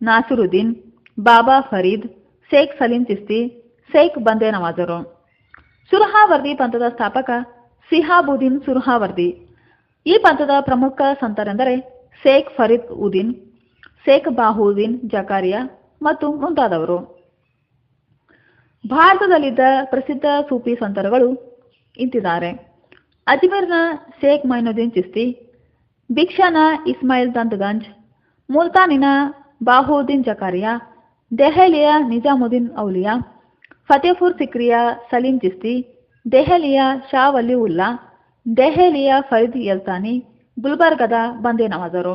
ನಾಸಿರುದ್ದೀನ್, ಬಾಬಾ ಫರೀದ್, ಶೇಖ್ ಸಲೀಂ ಚಿಸ್ತಿ, ಶೇಖ್ ಬಂದೆ ನವಾಜರು. ಸುರಹಾವರ್ದಿ ಪಂಥದ ಸ್ಥಾಪಕ ಸಿಹಾಬುದ್ದೀನ್ ಸುರ್ಹಾವರ್ದಿ. ಈ ಪಂಥದ ಪ್ರಮುಖ ಸಂತರೆಂದರೆ ಶೇಖ್ ಫರೀದ್ ಉದ್ದೀನ್, ಶೇಖ್ ಬಾಹುದ್ದೀನ್ ಜಕಾರಿಯಾ ಮತ್ತು ಮುಂತಾದವರು. ಭಾರತದಲ್ಲಿದ್ದ ಪ್ರಸಿದ್ಧ ಸೂಫಿ ಸಂತರುಗಳು ಇಂತಿದ್ದಾರೆ: ಅಜ್ಮೀರ್ನ ಶೇಖ್ ಮೊಯಿನುದ್ದೀನ್ ಚಿಸ್ತಿ, ಭಿಕ್ಷಾನ ಇಸ್ಮಾಯಿಲ್ ದಂತಗಂಜ್, ಮುಲ್ತಾನಿನ ಬಾಹುದ್ದೀನ್ ಜಕಾರಿಯಾ, ದೆಹಲಿಯ ನಿಜಾಮುದ್ದೀನ್ ಔಲಿಯಾ, ಫತೇಪುರ್ ಸಿಕ್ರಿಯ ಸಲೀಂ ಚಿಸ್ತಿ, ದೆಹಲಿಯ ಶಾ ವಲಿ ಉಲ್ಲಾ, ದೆಹಲಿಯ ಫರೀದ್ ಯಲ್ತಾನಿ, ಗುಲ್ಬರ್ಗದ ಬಂದೇ ನವಾಜರು.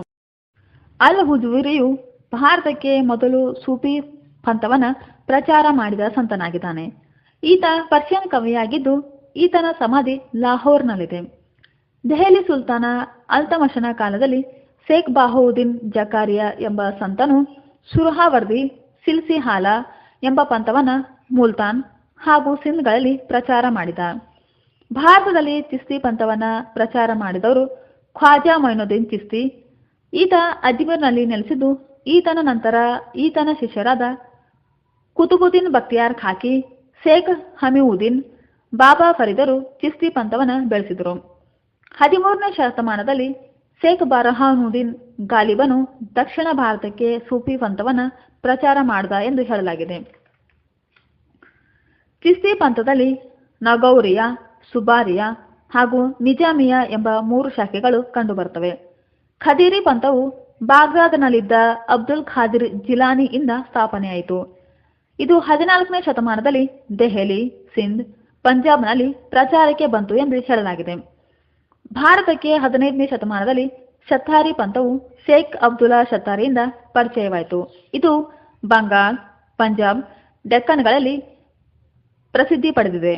ಅಲ್ ಹುಜೂರಿಯು ಭಾರತಕ್ಕೆ ಮೊದಲು ಸೂಫಿ ಪಂಥವನ್ನು ಪ್ರಚಾರ ಮಾಡಿದ ಸಂತನಾಗಿದ್ದಾನೆ. ಈತ ಪರ್ಷಿಯನ್ ಕವಿಯಾಗಿದ್ದು ಈತನ ಸಮಾಧಿ ಲಾಹೋರ್ನಲ್ಲಿದೆ. ದೆಹಲಿ ಸುಲ್ತಾನ ಅಲ್ತಮಷನ ಕಾಲದಲ್ಲಿ ಶೇಖ್ ಬಾಹುದ್ದೀನ್ ಜಕಾರಿಯಾ ಎಂಬ ಸಂತನು ಸುರ್ಹಾವರ್ದಿ ಸಿಲ್ಸಿಹಾಲಾ ಎಂಬ ಪಂಥವನ್ನು ಮುಲ್ತಾನ್ ಹಾಗೂ ಸಿಂಧ್ಗಳಲ್ಲಿ ಪ್ರಚಾರ ಮಾಡಿದ. ಭಾರತದಲ್ಲಿ ಚಿಸ್ತಿ ಪಂಥವನ್ನು ಪ್ರಚಾರ ಮಾಡಿದವರು ಖ್ವಾಜಾ ಮೊಯಿನುದ್ದೀನ್ ಚಿಸ್ತಿ. ಈತ ಅಜ್ಮೀರ್ನಲ್ಲಿ ನೆಲೆಸಿದ್ದು ಈತನ ನಂತರ ಈತನ ಶಿಷ್ಯರಾದ ಕುತುಬುದ್ದೀನ್ ಬಕ್ತಿಯಾರ್ ಖಾಕಿ, ಶೇಖ್ ಹಮೀವುದ್ದೀನ್, ಬಾಬಾ ಫರೀದರು ಚಿಸ್ತಿ ಪಂಥವನ್ನು ಬೆಳೆಸಿದರು. 13ನೇ ಶತಮಾನದಲ್ಲಿ ಶೇಖ್ ಬರಹಾನುದ್ದೀನ್ ಗಾಲಿಬನು ದಕ್ಷಿಣ ಭಾರತಕ್ಕೆ ಸೂಫಿ ಪಂಥವನ್ನು ಪ್ರಚಾರ ಮಾಡಿದ ಎಂದು ಹೇಳಲಾಗಿದೆ. ಚಿಸ್ತಿ ಪಂಥದಲ್ಲಿ ನಗೌರಿಯಾ, ಸುಬಾರಿಯಾ ಹಾಗೂ ನಿಜಾಮಿಯಾ ಎಂಬ 3 ಶಾಖೆಗಳು ಕಂಡುಬರುತ್ತವೆ. ಖದೀರಿ ಪಂಥವು ಬಾಗ್ದಾದ್ನಲ್ಲಿದ್ದ ಅಬ್ದುಲ್ ಖಾದಿರ್ ಜಿಲಾನಿಯಿಂದ ಸ್ಥಾಪನೆಯಾಯಿತು. ಇದು 14ನೇ ಶತಮಾನದಲ್ಲಿ ದೆಹಲಿ, ಸಿಂಧ್, ಪಂಜಾಬ್ನಲ್ಲಿ ಪ್ರಚಾರಕ್ಕೆ ಬಂತು ಎಂದು ಹೇಳಲಾಗಿದೆ. ಭಾರತಕ್ಕೆ 15ನೇ ಶತಮಾನದಲ್ಲಿ ಶತಾರಿ ಪಂಥವು ಶೇಖ್ ಅಬ್ದುಲ್ಲಾ ಶತಾರಿಯಿಂದ ಪರಿಚಯವಾಯಿತು. ಇದು ಬಂಗಾಲ್, ಪಂಜಾಬ್, ಡೆಕ್ಕನ್ಗಳಲ್ಲಿ ಪ್ರಸಿದ್ಧಿ ಪಡೆದಿದೆ.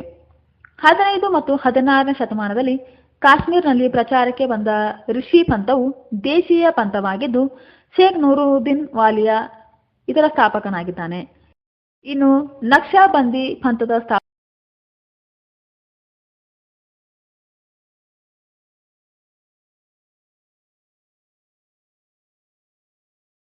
15 ಮತ್ತು 16ನೇ ಶತಮಾನದಲ್ಲಿ ಕಾಶ್ಮೀರ್ನಲ್ಲಿ ಪ್ರಚಾರಕ್ಕೆ ಬಂದ ರಿಷಿ ಪಂಥವು ದೇಶೀಯ ಪಂಥವಾಗಿದ್ದು ಶೇಖ್ ನೂರುದ್ದೀನ್ ವಾಲಿಯಾ ಇದರ ಸ್ಥಾಪಕನಾಗಿದ್ದಾನೆ. ಇನ್ನು ನಕ್ಷಾಬಂದಿ ಪಂಥದ